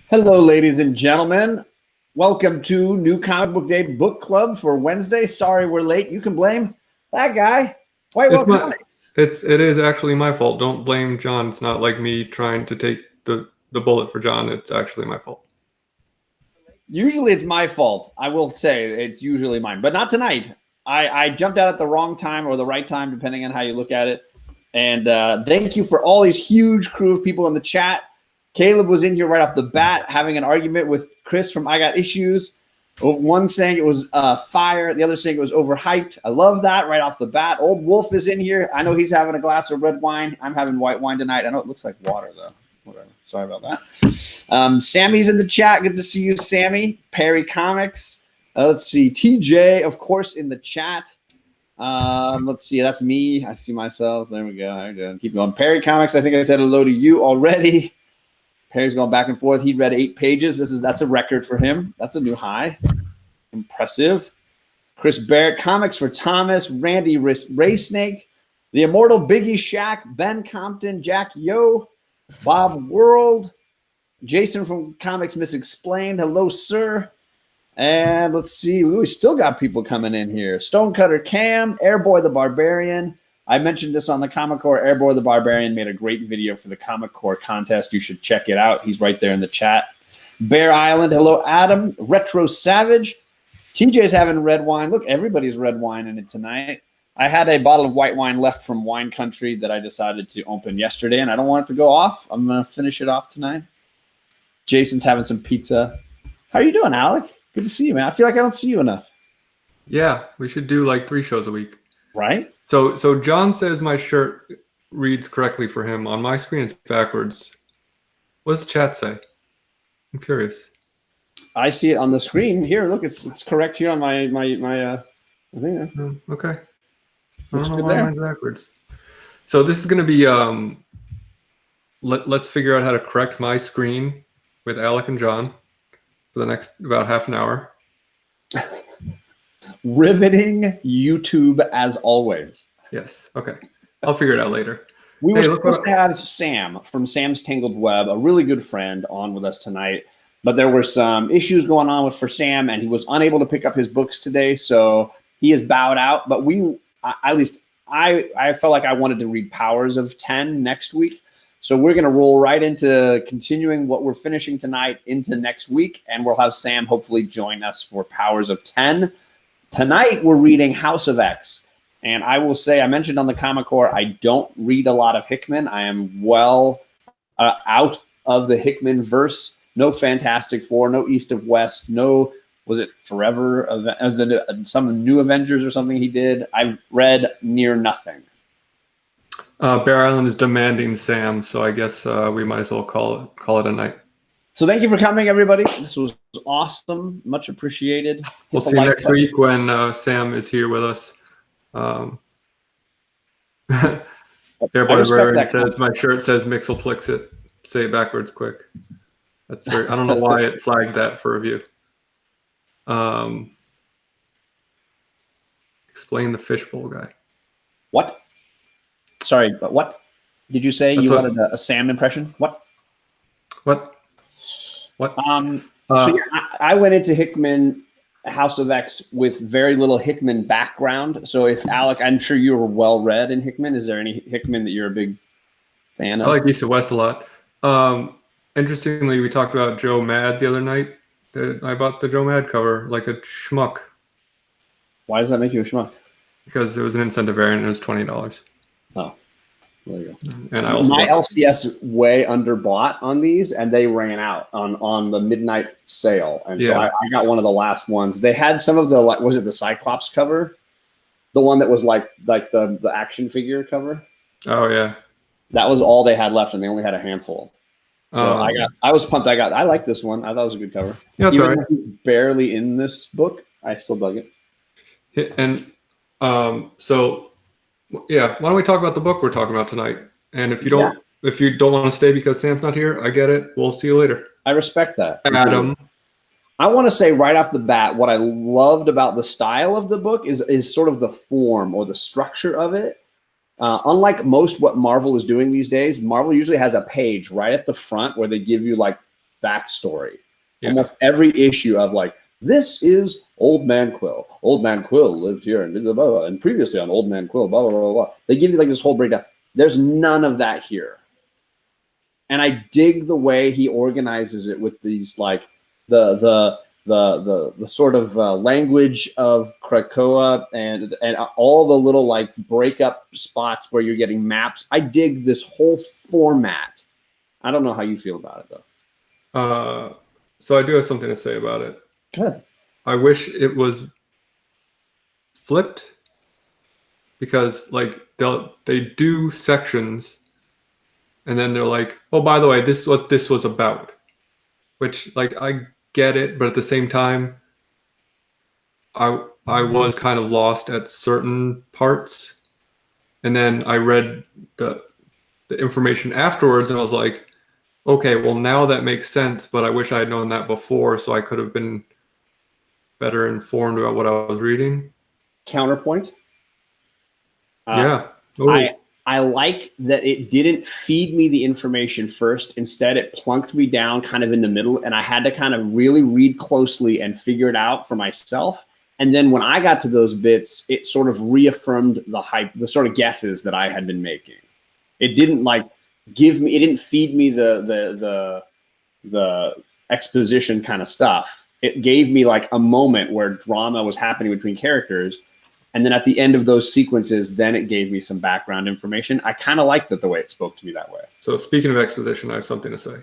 Hello, ladies and gentlemen. Welcome to New Comic Book Day Book Club for Wednesday. Sorry we're late. You can blame that guy. Whitewell Comics. It is actually my fault. Don't blame John. It's not like me trying to take the bullet for John. It's actually my fault. Usually it's my fault. I will say it's usually mine, but not tonight. I jumped out at the wrong time or the right time, depending on how you look at it. And thank you for all these huge crew of people in the chat. Caleb was in here right off the bat having an argument with Chris from I Got Issues. One saying it was fire, the other saying it was overhyped. I love that right off the bat. Old Wolf is in here. I know he's having a glass of red wine. I'm having white wine tonight. I know it looks like water, though. Whatever. Sorry about that. Sammy's in the chat. Good to see you, Sammy. Perry Comics. Let's see. TJ, of course, in the chat. Let's see. That's me. I see myself. There we go. How you doing? Keep going. Perry Comics. I think I said hello to you already. Perry's going back and forth. He read 8 pages. That's a record for him. That's a new high. Impressive. Chris Barrett, Comics for Thomas, Randy Ray Snake, The Immortal Biggie Shack, Ben Compton, Jack Yo, Bob World, Jason from Comics Misexplained. Hello, sir. And let's see. We still got people coming in here. Stonecutter Cam, Airboy the Barbarian. I mentioned this on the Comic Core. Airboy the Barbarian made a great video for the Comic Core contest. You should check it out. He's right there in the chat. Bear Island. Hello, Adam. Retro Savage. TJ's having red wine. Look, everybody's red wine in it tonight. I had a bottle of white wine left from Wine Country that I decided to open yesterday, and I don't want it to go off. I'm going to finish it off tonight. Jason's having some pizza. How are you doing, Alec? Good to see you, man. I feel like I don't see you enough. Yeah, we should do like 3 shows a week. Right? So John says my shirt reads correctly for him. On my screen, it's backwards. What does the chat say? I'm curious. I see it on the screen here. Look, it's correct here on my thing. Okay. I don't know why mine's backwards. So this is going to be let's figure out how to correct my screen with Alec and John for the next about half an hour. Riveting YouTube as always. Yes. Okay. I'll figure it out later. We were supposed to have Sam from Sam's Tangled Web, a really good friend, on with us tonight. But there were some issues going on for Sam, and he was unable to pick up his books today. So he is bowed out. But I felt like I wanted to read Powers of 10 next week. So we're going to roll right into continuing what we're finishing tonight into next week. And we'll have Sam hopefully join us for Powers of 10. Tonight, we're reading House of X. And I will say, I mentioned on the Comic Core, I don't read a lot of Hickman. I am well out of the Hickman verse. No Fantastic Four, no East of West, no, was it Forever, some New Avengers or something he did. I've read near nothing. Bear Island is demanding Sam, so I guess we might as well call it a night. So thank you for coming, everybody. This was awesome. Much appreciated. We'll see you next week when Sam is here with us. Everybody says my shirt says Mixelplixit. Say it backwards quick. That's very. I don't know why it flagged that for review. Explain the fishbowl guy. What? Sorry, but what did you say? You wanted a Sam impression? What? So yeah, I went into Hickman House of X with very little Hickman background. So if Alec, I'm sure you were well read in Hickman. Is there any Hickman that you're a big fan of? I like East of West a lot. Interestingly, we talked about Joe Mad the other night. I bought the Joe Mad cover like a schmuck. Why does that make you a schmuck? Because it was an incentive variant and it was $20. Oh, there you go. And I also my LCS way underbought on these, and they ran out on the midnight sale, and so I got one of the last ones. They had some of the was it the Cyclops cover, the one that was like the action figure cover. Oh yeah, that was all they had left, and they only had a handful. So I was pumped. I like this one. I thought it was a good cover. Yeah, that's right. Barely in this book, I still dug it. And so yeah, why don't we talk about the book we're talking about tonight? And if you don't want to stay because Sam's not here, I get it. We'll see you later. I respect that. Adam. I want to say right off the bat, what I loved about the style of the book is sort of the form or the structure of it. Unlike most what Marvel is doing these days, Marvel usually has a page right at the front where they give you like backstory. Yeah. Almost every issue of like, this is Old Man Quill. Old Man Quill lived here and blah, blah, blah, and previously on Old Man Quill, blah, blah, blah, blah. They give you like this whole breakdown. There's none of that here. And I dig the way he organizes it with these like the sort of language of Krakoa and all the little like breakup spots where you're getting maps. I dig this whole format. I don't know how you feel about it though. So I do have something to say about it. Good. I wish it was flipped, because like they do sections and then they're like, oh, by the way, this is what this was about, which like I get it, but at the same time I was kind of lost at certain parts, and then I read the information afterwards and I was like, okay, well now that makes sense, but I wish I had known that before so I could have been better informed about what I was reading. Counterpoint. Yeah. I like that it didn't feed me the information first. Instead, it plunked me down kind of in the middle, and I had to kind of really read closely and figure it out for myself. And then when I got to those bits, it sort of reaffirmed the hype, the sort of guesses that I had been making. It didn't like give me, it didn't feed me the exposition kind of stuff. It gave me like a moment where drama was happening between characters. And then at the end of those sequences, then it gave me some background information. I kind of liked it the way it spoke to me that way. So speaking of exposition, I have something to say.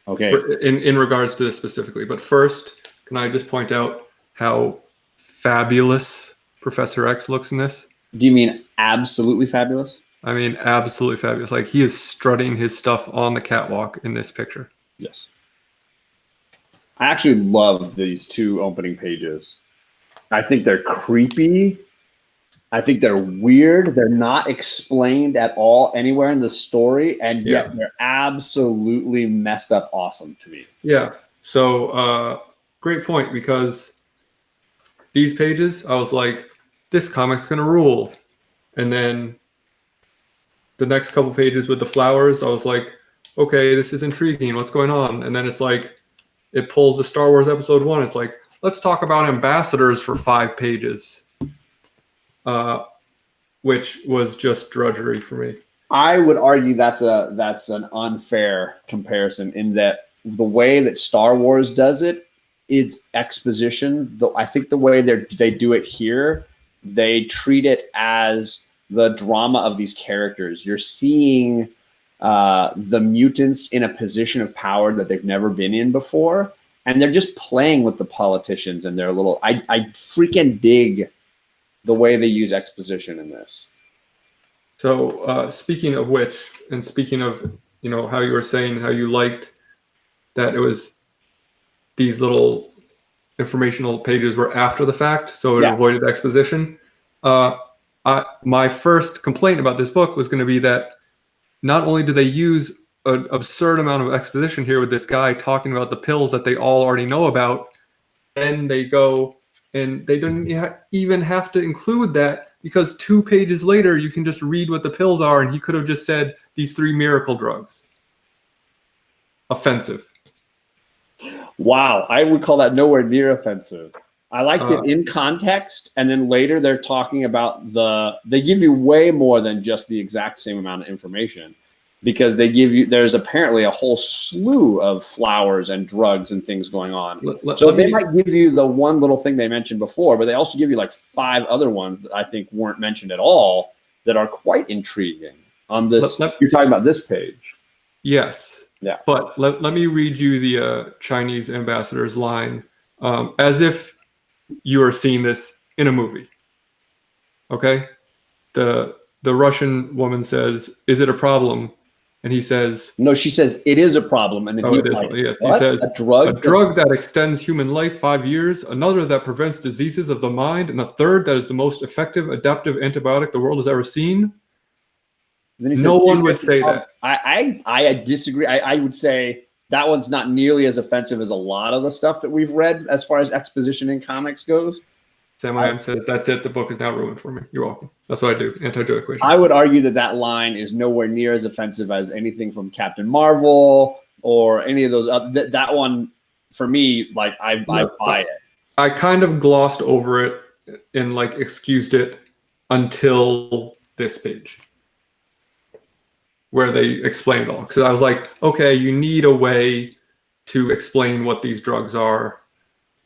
Okay. In regards to this specifically. But first, can I just point out how fabulous Professor X looks in this? Do you mean absolutely fabulous? I mean absolutely fabulous. Like he is strutting his stuff on the catwalk in this picture. Yes. I actually love these two opening pages. I think they're creepy. I think they're weird. They're not explained at all anywhere in the story, and yet they're absolutely messed up awesome to me. Yeah. So great point, because these pages, I was like, this comic's gonna rule. And then the next couple pages with the flowers, I was like, okay, this is intriguing. What's going on? And then it's like, it pulls the Star Wars Episode 1. It's like, let's talk about ambassadors for 5 pages, which was just drudgery for me. I would argue that's an unfair comparison in that the way that Star Wars does it, it's exposition. I think the way they do it here, they treat it as the drama of these characters. You're seeing the mutants in a position of power that they've never been in before. And they're just playing with the politicians and their little. I freaking dig the way they use exposition in this. So speaking of which, and speaking of how you were saying how you liked that it was these little informational pages were after the fact, so it avoided exposition. My first complaint about this book was going to be that not only do they use an absurd amount of exposition here with this guy talking about the pills that they all already know about, and they go and they don't even have to include that, because 2 pages later you can just read what the pills are, and he could have just said these 3 miracle drugs. Offensive. Wow, I would call that nowhere near offensive. I liked it in context, and then later they're talking about they give you way more than just the exact same amount of information. Because there's apparently a whole slew of flowers and drugs and things going on. So they might give you the one little thing they mentioned before, but they also give you like 5 other ones that I think weren't mentioned at all that are quite intriguing on this. You're talking about this page. Yes. Yeah. But let me read you the Chinese ambassador's line, as if you are seeing this in a movie. Okay? The Russian woman says, "Is it a problem?" And he says, no, she says, "It is a problem." And then it is. like, yes. What? He says, a drug that extends human life 5 years, another that prevents diseases of the mind, and a third that is the most effective adaptive antibiotic the world has ever seen. No one would say that. I disagree. I would say that one's not nearly as offensive as a lot of the stuff that we've read as far as exposition in comics goes. Sam says, "That's it. The book is now ruined for me." You're welcome. That's what I do. Anti-joke equation. I would argue that line is nowhere near as offensive as anything from Captain Marvel, or any of those other, that one for me, like I buy it. I kind of glossed over it and like excused it until this page where they explained it all. Because I was like, okay, you need a way to explain what these drugs are.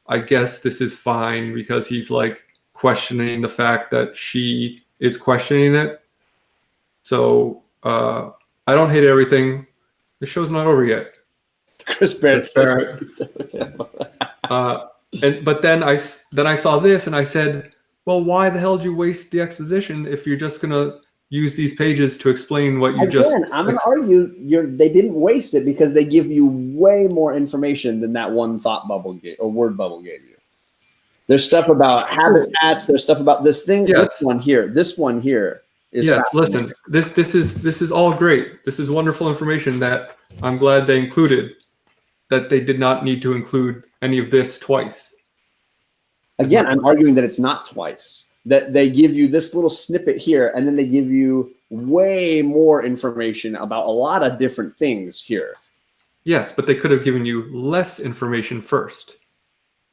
I guess this is fine because he's like questioning the fact that she is questioning it. So I don't hate everything. The show's not over yet. Chris Barrett says. But then I saw this and I said, well, why the hell did you waste the exposition if you're just gonna use these pages to explain what you just? I'm gonna argue they didn't waste it because they give you way more information than that one thought bubble or word bubble gave you. There's stuff about habitats. There's stuff about this thing. Yes. This one here is. Yes. Listen, this is all great. This is wonderful information that I'm glad they included. That they did not need to include any of this twice. Again, I'm arguing that it's not twice. That they give you this little snippet here, and then they give you way more information about a lot of different things here. Yes, but they could have given you less information first.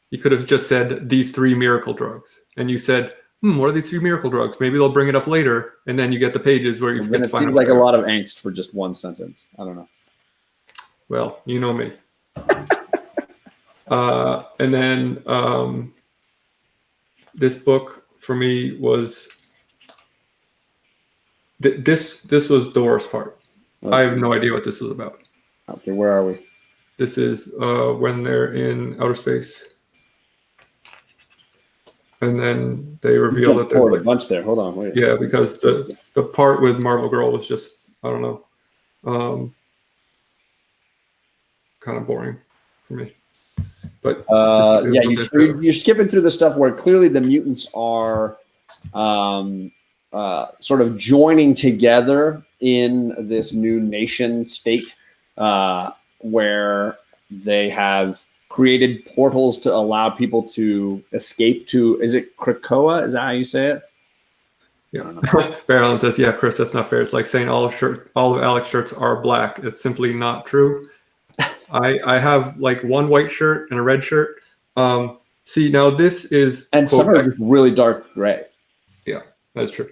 You could have just said these 3 miracle drugs, and you said, what are these 3 miracle drugs? Maybe they'll bring it up later, and then you get the pages where you. Then it seems like a lot of angst for just one sentence. I don't know. Well, you know me. And then this book for me was this was the worst part. Okay. I have no idea what this was about. Okay, where are we? This is when they're in outer space, and then they reveal that there's like a bunch there. Hold on, wait. Yeah, because the part with Marvel Girl was just, I don't know, kind of boring for me. But yeah, you're skipping through the stuff where clearly the mutants are sort of joining together in this new nation state where they have created portals to allow people to escape to, is it Krakoa? Is that how you say it? Yeah. Bear Allen says, yeah, Chris, that's not fair. It's like saying all of Alec's shirts are black. It's simply not true. I have like one white shirt and a red shirt. See, now this is... And some are just really dark gray. Yeah, that's true.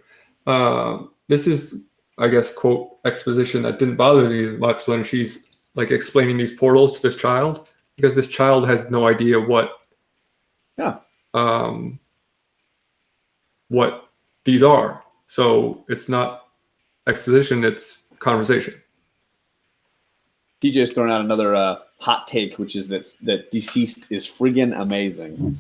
This is, I guess, quote, exposition that didn't bother me much when she's like explaining these portals to this child, because this child has no idea what these are. So it's not exposition, it's conversation. DJ's throwing out another hot take, which is that Deceased is friggin' amazing.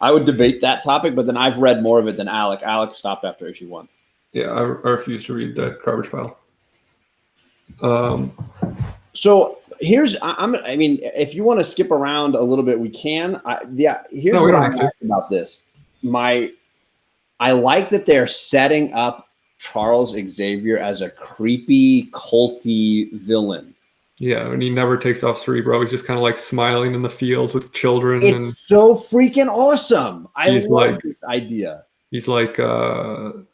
I would debate that topic, but then I've read more of it than Alec. Alec stopped after issue 1. Yeah, I refuse to read that garbage pile. So here's, I mean, if you want to skip around a little bit, we can. Here's what I like about this. I like that they're setting up Charles Xavier as a creepy, culty villain. Yeah, and he never takes off Cerebro. He's just kind of like smiling in the fields with children. It's so freaking awesome. I love this idea. He's like, I don't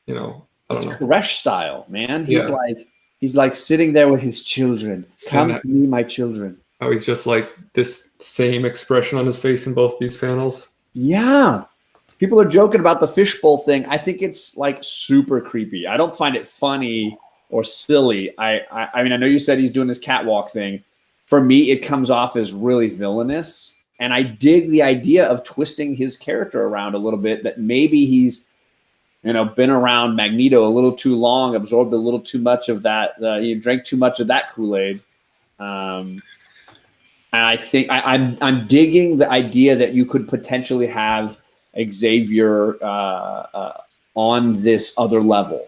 know. Koresh style, man. He's like sitting there with his children. Come to me, my children. Oh, he's just like this same expression on his face in both these panels. Yeah. People are joking about the fishbowl thing. I think it's like super creepy. I don't find it funny or silly. I mean, I know you said he's doing this catwalk thing. For me, it comes off as really villainous. And I dig the idea of twisting his character around a little bit, that maybe he's, been around Magneto a little too long, absorbed a little too much of that. He drank too much of that Kool-Aid. And I think I'm digging the idea that you could potentially have Xavier on this other level.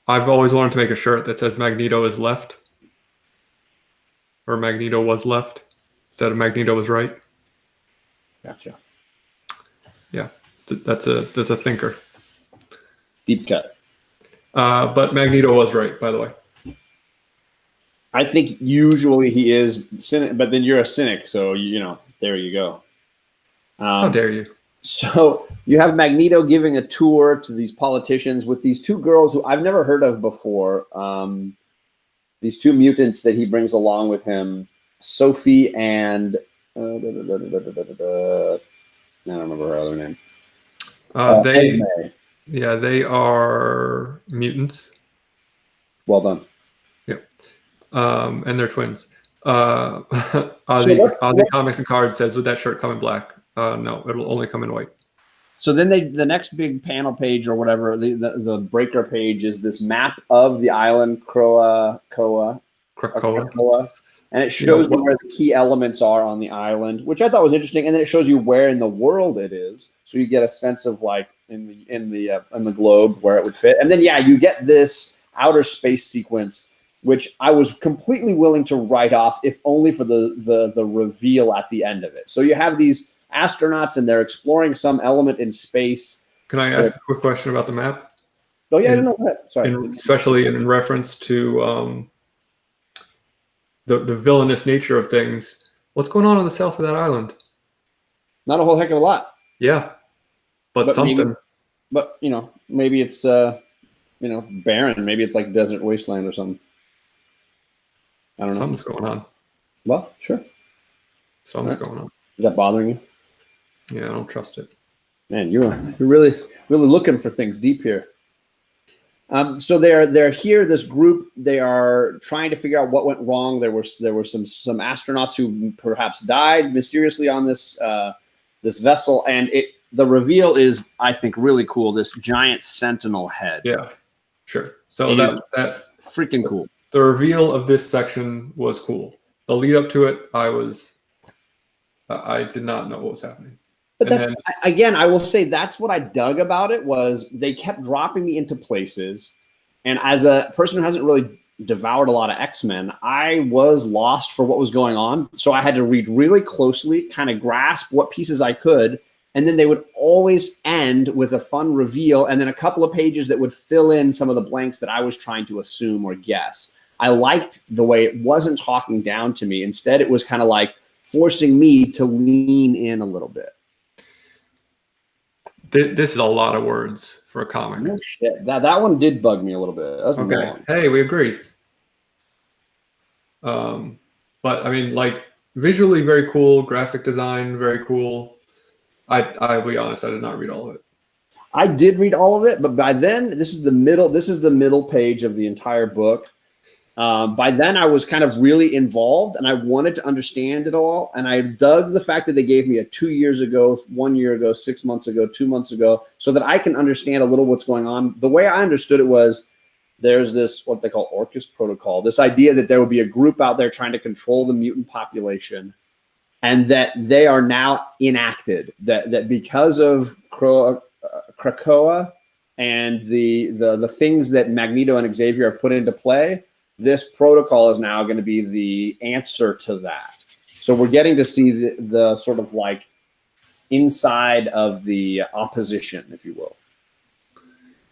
I've always wanted to make a shirt that says Magneto is left, or Magneto was left instead of Magneto was right. Gotcha. Yeah, that's a thinker. Deep cut. But Magneto was right, by the way. I think usually he is cynic, but then you're a cynic, so there you go. How dare you? So you have Magneto giving a tour to these politicians with these two girls who I've never heard of before. These two mutants that he brings along with him, Sophie and I don't remember her other name. They are mutants. Well done. Yeah, and they're twins. Ozzy Comics and Cards says, would that shirt come in black? No, it'll only come in white. So then the next big panel page or whatever, the breaker page is this map of the island Krakoa, and it shows you where the key elements are on the island, which I thought was interesting. And then it shows you where in the world it is, so you get a sense of like in the globe where it would fit. And then you get this outer space sequence, which I was completely willing to write off, if only for the reveal at the end of it. So you have these astronauts and they're exploring some element in space. Can I ask a quick question about the map? Oh yeah, I don't know that. Sorry. Especially in reference to the villainous nature of things. What's going on the south of that island? Not a whole heck of a lot. Yeah, but something. Maybe it's barren. Maybe it's like desert wasteland or something. I don't know. Something's going on. Well, sure. Something's going on. Is that bothering you? Yeah, I don't trust it. Man, you're really looking for things deep here. So they're here. This group, they are trying to figure out what went wrong. There were some astronauts who perhaps died mysteriously on this vessel, and the reveal is, I think, really cool. This giant sentinel head. Yeah, sure. So that freaking cool. The reveal of this section was cool. The lead up to it, I did not know what was happening. But again, I will say that's what I dug about it, was they kept dropping me into places. And as a person who hasn't really devoured a lot of X-Men, I was lost for what was going on. So I had to read really closely, kind of grasp what pieces I could. And then they would always end with a fun reveal and then a couple of pages that would fill in some of the blanks that I was trying to assume or guess. I liked the way it wasn't talking down to me. Instead, it was kind of like forcing me to lean in a little bit. This is a lot of words for a comic. No shit. That one did bug me a little bit. Okay. Long. Hey, we agree. But I mean, like, visually very cool, graphic design very cool. I'll be honest, I did not read all of it. I did read all of it, but by then, this is the middle page of the entire book. By then I was kind of really involved and I wanted to understand it all. And I dug the fact that they gave me a 2 years ago, 1 year ago, 6 months ago, 2 months ago, so that I can understand a little what's going on. The way I understood it was there's this, what they call Orcus Protocol, this idea that there would be a group out there trying to control the mutant population and that they are now enacted, that because of Krakoa and the things that Magneto and Xavier have put into play, this protocol is now going to be the answer to that. So we're getting to see the sort of like inside of the opposition, if you will.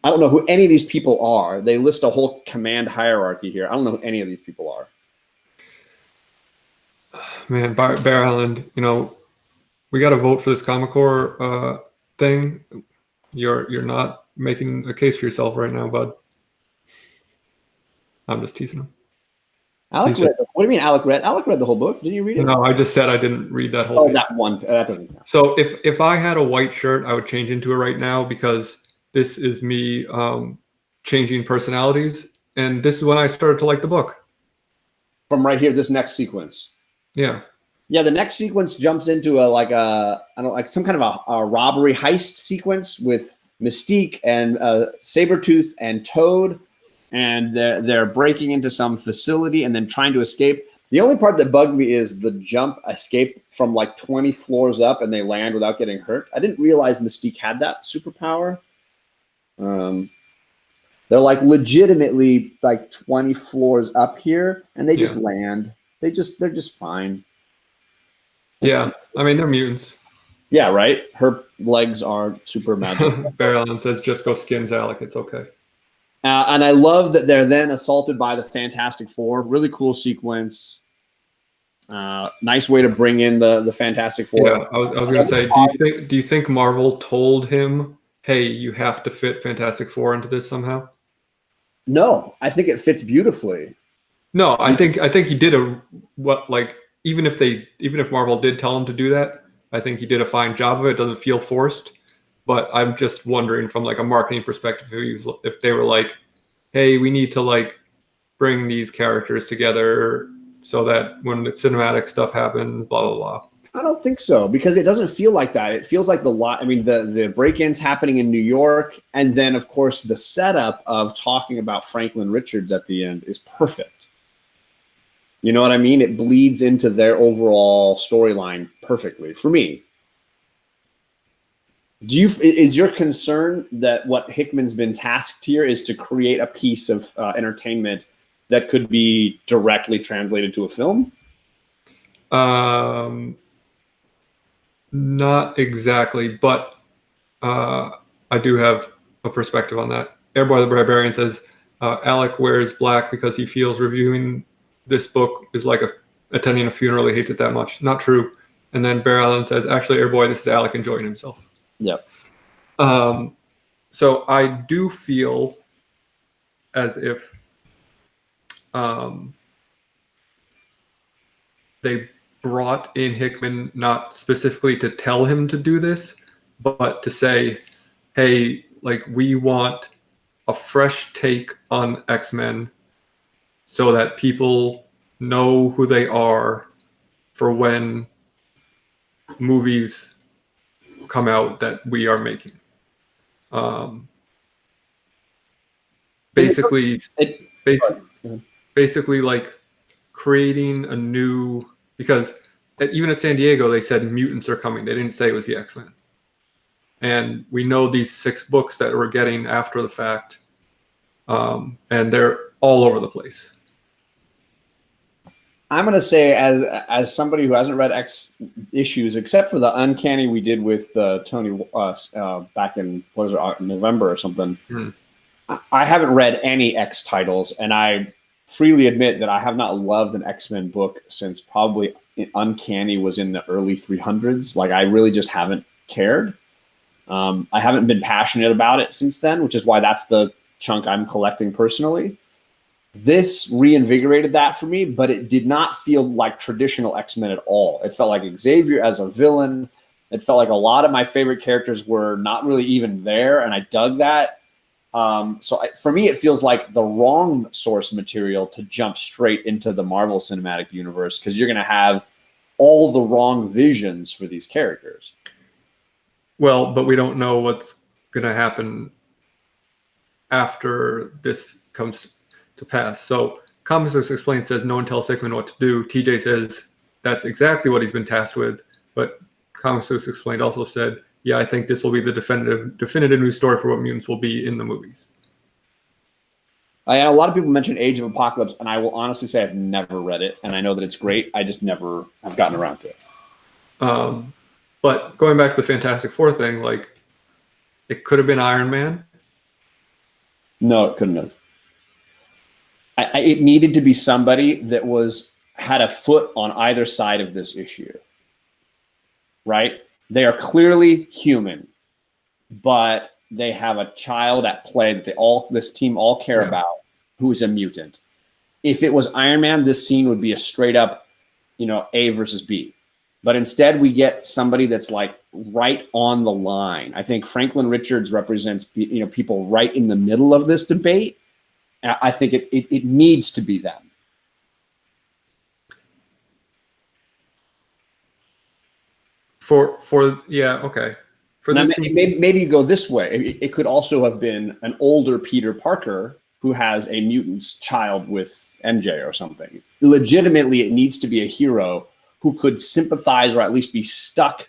I don't know who any of these people are. They list a whole command hierarchy here. I don't know who any of these people are. Man, Bear Island, we got to vote for this Comic Core thing. You're not making a case for yourself right now, bud. I'm just teasing him. Alec read. What do you mean, Alec read? Alec read the whole book. Didn't you read it? No, I just said I didn't read that whole. Oh, that one. That doesn't count. So if I had a white shirt, I would change into it right now because this is me changing personalities, and this is when I started to like the book. From right here, this next sequence. Yeah. Yeah, the next sequence jumps into some kind of a robbery heist sequence with Mystique and Sabretooth and Toad. And they're breaking into some facility and then trying to escape. The only part that bugged me is the jump escape from like 20 floors up and they land without getting hurt. I didn't realize Mystique had that superpower. They're like legitimately like 20 floors up here and they just land. They're just fine. Yeah, I mean, they're mutants. Yeah, right? Her legs are super magic. Bear Island says, just go skins Alec. It's okay. And I love that they're then assaulted by the Fantastic Four. Really cool sequence. Nice way to bring in the Fantastic Four. Yeah, I was going to say, do you think Marvel told him, hey, you have to fit Fantastic Four into this somehow? No, I think it fits beautifully. No, I think he did even if Marvel did tell him to do that, I think he did a fine job of it. It doesn't feel forced, but I'm just wondering from like a marketing perspective if they were like, hey, we need to like bring these characters together so that when the cinematic stuff happens, blah blah blah. I don't think so, because it doesn't feel like that. It feels like the break-ins happening in New York, and then of course the setup of talking about Franklin Richards at the end is perfect. You know what I mean? It bleeds into their overall storyline perfectly for me. Is your concern that what Hickman's been tasked here is to create a piece of entertainment that could be directly translated to a film? Not exactly, but I do have a perspective on that. Airboy the Barbarian says Alec wears black because he feels reviewing this book is like attending a funeral. He hates it that much. Not true. And then Bear Allen says, actually, Airboy, this is Alec enjoying himself. Yep. So I do feel as if they brought in Hickman not specifically to tell him to do this, but to say, hey, like we want a fresh take on X-Men so that people know who they are for when movies come out that we are making. Basically like creating a new, because even at San Diego, they said mutants are coming. They didn't say it was the X-Men. And we know these 6 books that we're getting after the fact, and they're all over the place. I'm going to say, as somebody who hasn't read X issues, except for the Uncanny we did with Tony back in, November or something, I haven't read any X titles, and I freely admit that I have not loved an X-Men book since probably Uncanny was in the early 300s. Like, I really just haven't cared. I haven't been passionate about it since then, which is why that's the chunk I'm collecting personally. This reinvigorated that for me, but it did not feel like traditional X-Men at all. It felt like Xavier as a villain. It felt like a lot of my favorite characters were not really even there, and I dug that. For me, it feels like the wrong source material to jump straight into the Marvel Cinematic Universe, because you're going to have all the wrong visions for these characters. Well, but we don't know what's going to happen after this comes to pass. So Comics Explained says no one tells Hickman what to do. TJ says that's exactly what he's been tasked with. But Comics Explained also said, yeah, I think this will be the definitive new story for what mutants will be in the movies. And a lot of people mention Age of Apocalypse, and I will honestly say I've never read it, and I know that it's great. I just never have gotten around to it. But going back to the Fantastic Four thing, like, it could have been Iron Man. No, it couldn't have. It needed to be somebody that had a foot on either side of this issue, right? They are clearly human, but they have a child at play that this team all care about, who is a mutant. If it was Iron Man, this scene would be a straight up, A versus B. But instead, we get somebody that's like right on the line. I think Franklin Richards represents, people right in the middle of this debate. I think it needs to be them. Okay. Maybe you go this way. It could also have been an older Peter Parker who has a mutant's child with MJ or something. Legitimately, it needs to be a hero who could sympathize or at least be stuck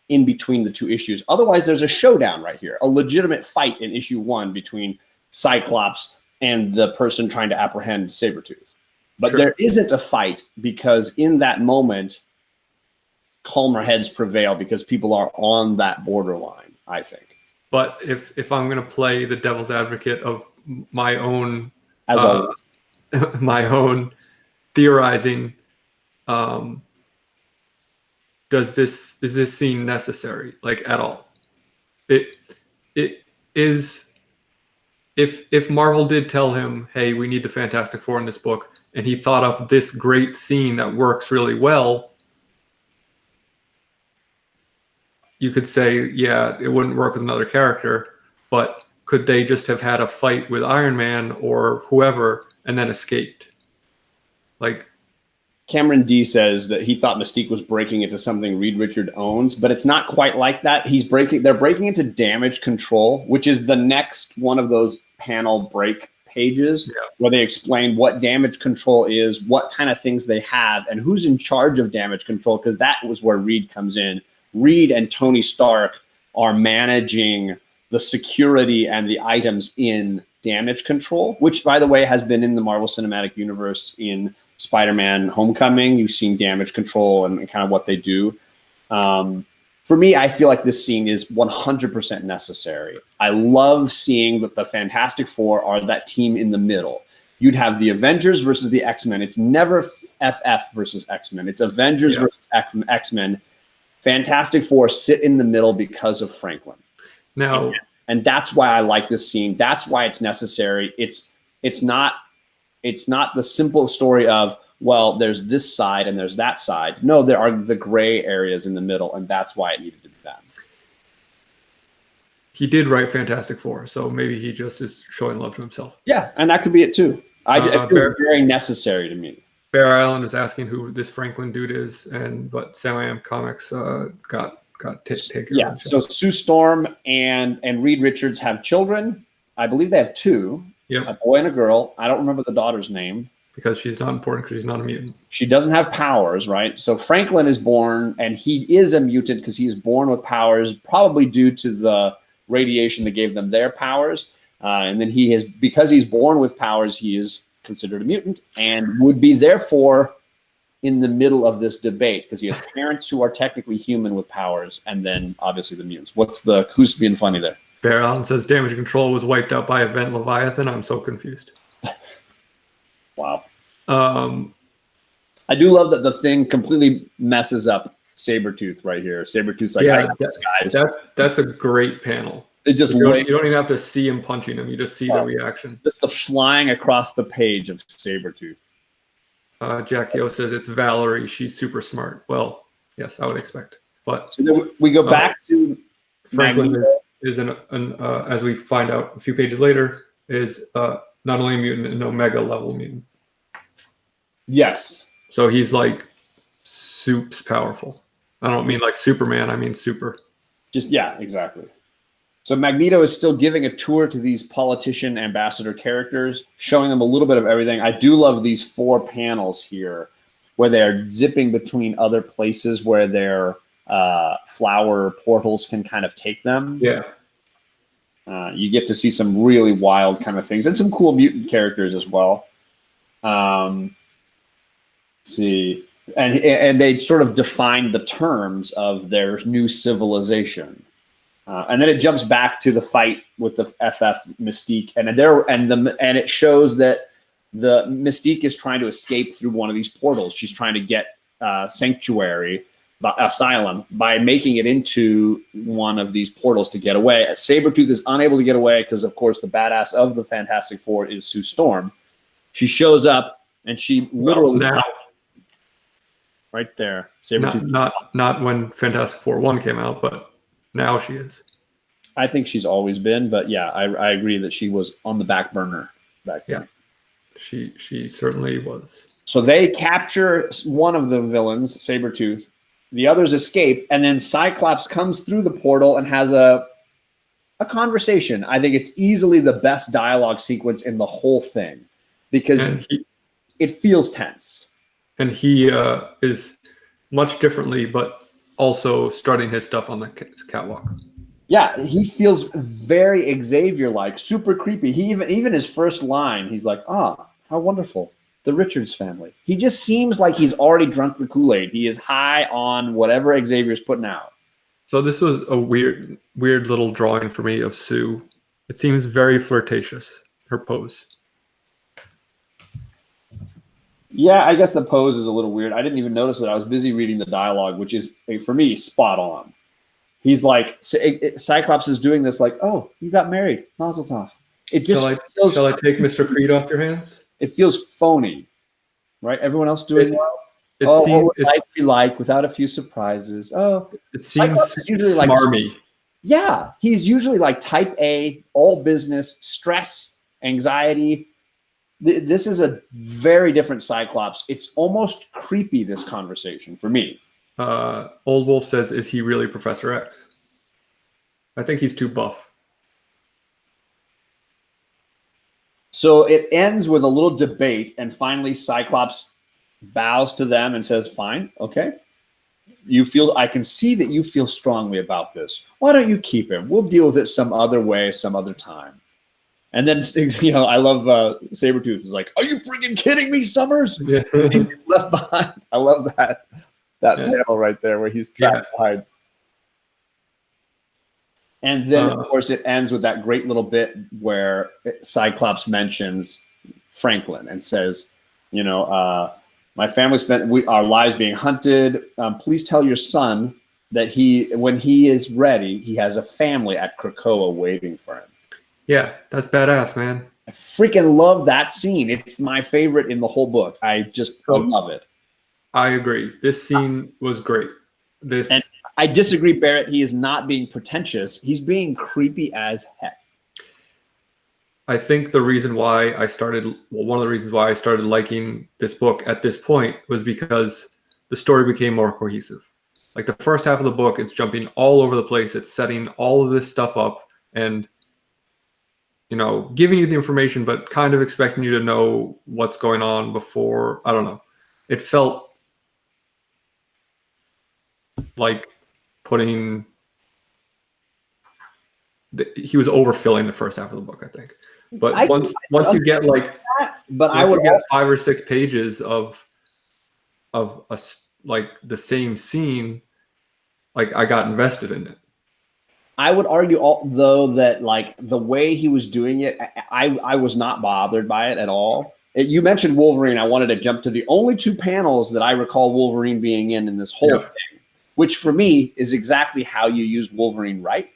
in between the two issues. Otherwise, there's a showdown right here, a legitimate fight in issue 1 between Cyclops and the person trying to apprehend Sabretooth. But there isn't a fight, because in that moment, calmer heads prevail because people are on that borderline, I think. But if I'm going to play the devil's advocate of my own, as always, my own theorizing, is this scene necessary, like, at all? It is, if Marvel did tell him, hey, we need the Fantastic Four in this book, and he thought up this great scene that works really well, you could say, yeah, it wouldn't work with another character, but could they just have had a fight with Iron Man or whoever and then escaped? Like, Cameron D says that he thought Mystique was breaking into something Reed Richards owns, but it's not quite like that. They're breaking into damage control, which is the next one of those panel break pages where they explain what damage control is, what kind of things they have, and who's in charge of damage control, because that was where Reed comes in. Reed and Tony Stark are managing the security and the items in damage control, which, by the way, has been in the Marvel Cinematic Universe in Spider-Man Homecoming. You've seen damage control and kind of what they do. For me, I feel like this scene is 100% necessary. I love seeing that the Fantastic Four are that team in the middle. You'd have the Avengers versus the X-Men. It's never FF versus X-Men. It's Avengers versus X-Men. Fantastic Four sit in the middle because of Franklin. Now, and that's why I like this scene. That's why it's necessary. It's not the simple story of, well, there's this side and there's that side. No, there are the gray areas in the middle, and that's why it needed to be that. He did write Fantastic Four, so maybe he just is showing love to himself. Yeah, and that could be it too. It feels very necessary to me. Bear Island is asking who this Franklin dude is, but Sam I Am Comics got taken. Yeah, so Sue Storm and Reed Richards have children. I believe they have two. Yep. A boy and a girl. I don't remember the daughter's name. Because she's not important, because she's not a mutant. She doesn't have powers, right? So Franklin is born, and he is a mutant because he's born with powers, probably due to the radiation that gave them their powers. And then because he's born with powers, he is considered a mutant and would be therefore in the middle of this debate because he has parents who are technically human with powers, and then obviously the mutants. Who's being funny there? Bear Allen says damage control was wiped out by Event Leviathan. I'm so confused. Wow. I do love that the Thing completely messes up Sabretooth right here. Sabretooth's like, I got this, guys. That's a great panel. It just you don't even have to see him punching him. You just see the reaction. Just the flying across the page of Sabretooth. Jack Yo says it's Valerie. She's super smart. Well, yes, I would expect. But so then we go back to Franklin is as we find out a few pages later, is not only a mutant, an Omega level mutant. Yes. So he's like soup's powerful. I don't mean like Superman. I mean super. Exactly. So Magneto is still giving a tour to these politician ambassador characters, showing them a little bit of everything. I do love these 4 panels here where they're zipping between other places where their flower portals can kind of take them. Yeah. You get to see some really wild kind of things and some cool mutant characters as well. Let's see. And they sort of define the terms of their new civilization. And then it jumps back to the fight with the FF Mystique, and it shows that the Mystique is trying to escape through one of these portals. She's trying to get Sanctuary, Asylum, by making it into one of these portals to get away. Sabretooth is unable to get away because, of course, the badass of the Fantastic Four is Sue Storm. She shows up and she literally right there. Sabretooth. Not when Fantastic Four 1 came out, but now she is. I think she's always been, but yeah, I agree that she was on the back burner back then. Yeah, she certainly was. So they capture one of the villains, Sabretooth. The others escape, and then Cyclops comes through the portal and has a conversation. I think it's easily the best dialogue sequence in the whole thing because it feels tense. And he is much differently, but also strutting his stuff on the catwalk. Yeah, he feels very Xavier-like, super creepy. He even his first line, he's like, how wonderful. The Richards family. He just seems like he's already drunk the Kool-Aid. He is high on whatever Xavier's putting out. So this was a weird little drawing for me of Sue. It seems very flirtatious, her pose. Yeah, I guess the pose is a little weird. I didn't even notice it. I was busy reading the dialogue, which is, for me, spot on. He's like, Cyclops is doing this like, oh, you got married. Mazel tov. It just shall I take Mr. Creed off your hands? It feels phony, right? Everyone else doing well. It Oh, seems what would life be like without a few surprises? Oh, it seems is usually smarmy. Like, yeah, he's usually like type A, all business, stress, anxiety. This is a very different Cyclops. It's almost creepy, this conversation, for me. Old Wolf says, is he really Professor X? I think he's too buff. So it ends with a little debate, and finally Cyclops bows to them and says, fine, okay. I can see that you feel strongly about this. Why don't you keep him? We'll deal with it some other way, some other time. And then, I love Sabretooth is like, are you freaking kidding me, Summers? Yeah. Left behind. I love that panel right there where he's trapped behind. And then, of course, it ends with that great little bit where Cyclops mentions Franklin and says, my family spent our lives being hunted. Please tell your son that when he is ready, he has a family at Krakoa waiting for him. Yeah, that's badass, man. I freaking love that scene. It's my favorite in the whole book. I love it. I agree. This scene was great. And I disagree, Barrett. He is not being pretentious. He's being creepy as heck. I think one of the reasons why I started liking this book at this point was because the story became more cohesive. Like the first half of the book, it's jumping all over the place. It's setting all of this stuff up and giving you the information, but kind of expecting you to know what's going on before. I don't know. It felt like he was overfilling the first half of the book, I think. But once you get like, I would get 5 or 6 pages of like the same scene, like I got invested in it. I would argue, though, that like the way he was doing it, I was not bothered by it at all. You mentioned Wolverine. I wanted to jump to the only 2 panels that I recall Wolverine being in this whole thing, which for me is exactly how you use Wolverine, right?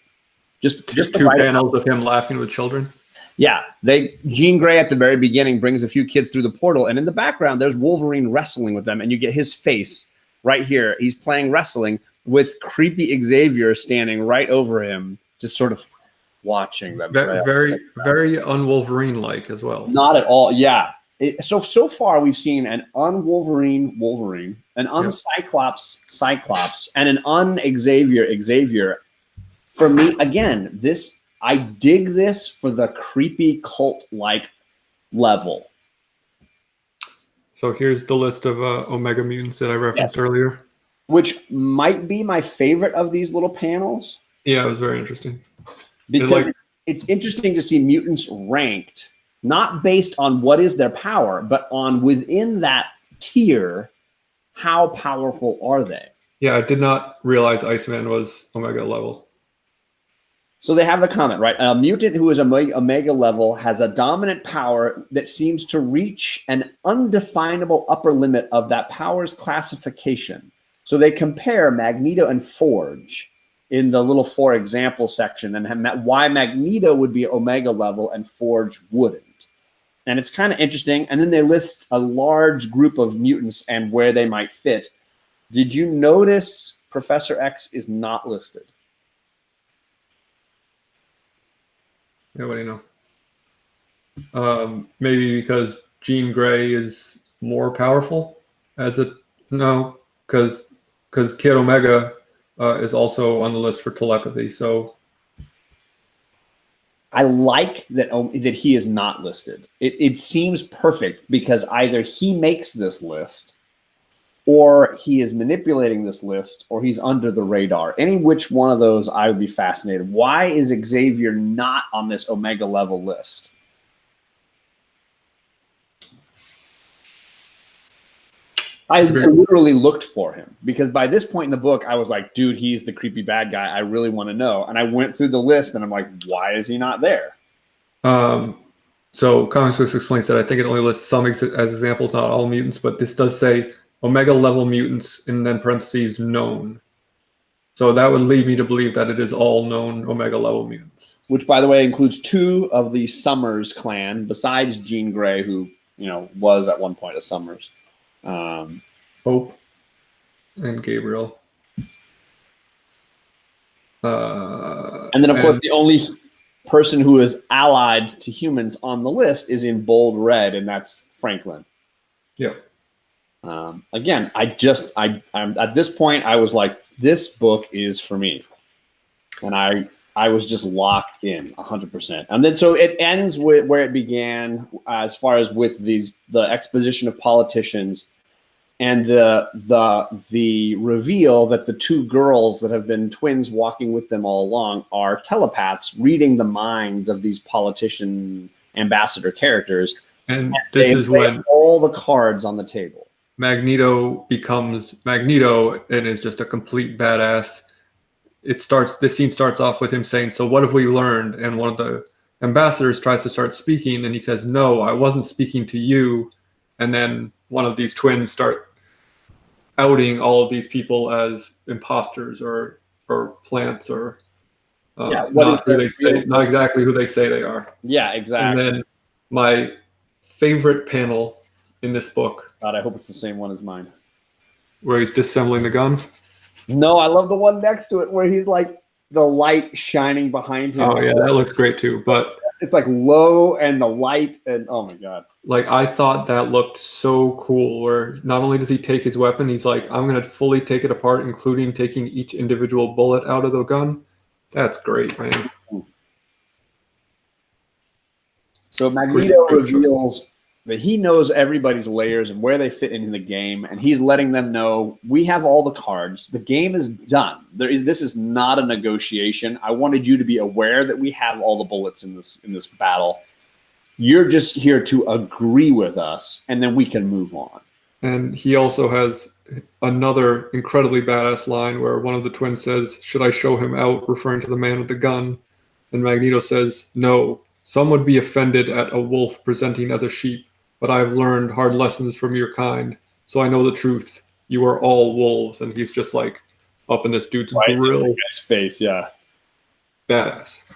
Just 2 panels of him laughing with children. Yeah, Jean Grey at the very beginning brings a few kids through the portal, and in the background there's Wolverine wrestling with them, and you get his face right here. He's playing wrestling with creepy Xavier standing right over him, just sort of watching them. Very, very un-Wolverine-like as well. Not at all. Yeah. So far we've seen an un-Wolverine Wolverine, an un-Cyclops, and an un-Xavier. For me, again, I dig this for the creepy cult-like level. So here's the list of Omega mutants that I referenced earlier. Which might be my favorite of these little panels. Yeah, it was very interesting. Because it's interesting to see mutants ranked, not based on what is their power, but on within that tier, how powerful are they? Yeah, I did not realize Iceman was Omega level. So they have the comment, right? A mutant who is Omega level has a dominant power that seems to reach an undefinable upper limit of that power's classification. So they compare Magneto and Forge in the little for example section, and why Magneto would be Omega level and Forge wouldn't. And it's kind of interesting. And then they list a large group of mutants and where they might fit. Did you notice Professor X is not listed? Yeah, what do you know? Maybe because Jean Grey is more powerful because Kid Omega is also on the list for telepathy. So I like that he is not listed. It seems perfect because either he makes this list or he is manipulating this list or he's under the radar. Any which one of those, I would be fascinated. Why is Xavier not on this Omega level list? I literally looked for him because by this point in the book, I was like, dude, he's the creepy bad guy. I really want to know. And I went through the list and I'm like, why is he not there? So Comics Books explains that I think it only lists some as examples, not all mutants, but this does say Omega level mutants and then parentheses known. So that would lead me to believe that it is all known Omega level mutants. Which, by the way, includes 2 of the Summers clan, besides Jean Grey, who was at one point a Summers. Hope and Gabriel. And then, of course, the only person who is allied to humans on the list is in bold red, and that's Franklin. Yep. Again, I'm at this point, I was like, this book is for me. And I was just locked in 100%. And then so it ends with where it began, as far as with the exposition of politicians and the reveal that the 2 girls that have been twins walking with them all along are telepaths reading the minds of these politician ambassador characters. And this is when all the cards on the table. Magneto becomes Magneto and is just a complete badass. This scene starts off with him saying, "So what have we learned?" And one of the ambassadors tries to start speaking, and he says, "No, I wasn't speaking to you." And then one of these twins start outing all of these people as imposters or plants or not exactly who they say they are. Yeah, exactly. And then my favorite panel in this book. God, I hope it's the same one as mine. Where he's disassembling the gun. No, I love the one next to it where he's like the light shining behind him. Oh yeah, that looks great too. But it's like low and the light and oh my God. Like I thought that looked so cool where not only does he take his weapon, he's like, I'm going to fully take it apart, including taking each individual bullet out of the gun. That's great, man. So Magneto reveals that he knows everybody's layers and where they fit in the game, and he's letting them know we have all the cards. The game is done. This is not a negotiation. I wanted you to be aware that we have all the bullets in this battle. You're just here to agree with us, and then we can move on. And he also has another incredibly badass line where one of the twins says, "Should I show him out?" referring to the man with the gun. And Magneto says, "No, some would be offended at a wolf presenting as a sheep, but I have learned hard lessons from your kind, so I know the truth. You are all wolves." And he's just like up in this dude's grill. In his face, yeah. Badass.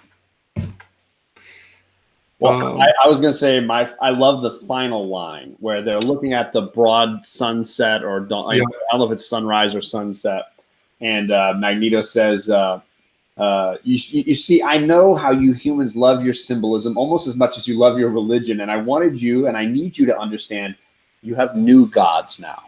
Well, I was going to say I love the final line where they're looking at the broad sunset or I don't know if it's sunrise or sunset. And Magneto says, you see, I know how you humans love your symbolism almost as much as you love your religion. And I wanted you and I need you to understand you have new gods now.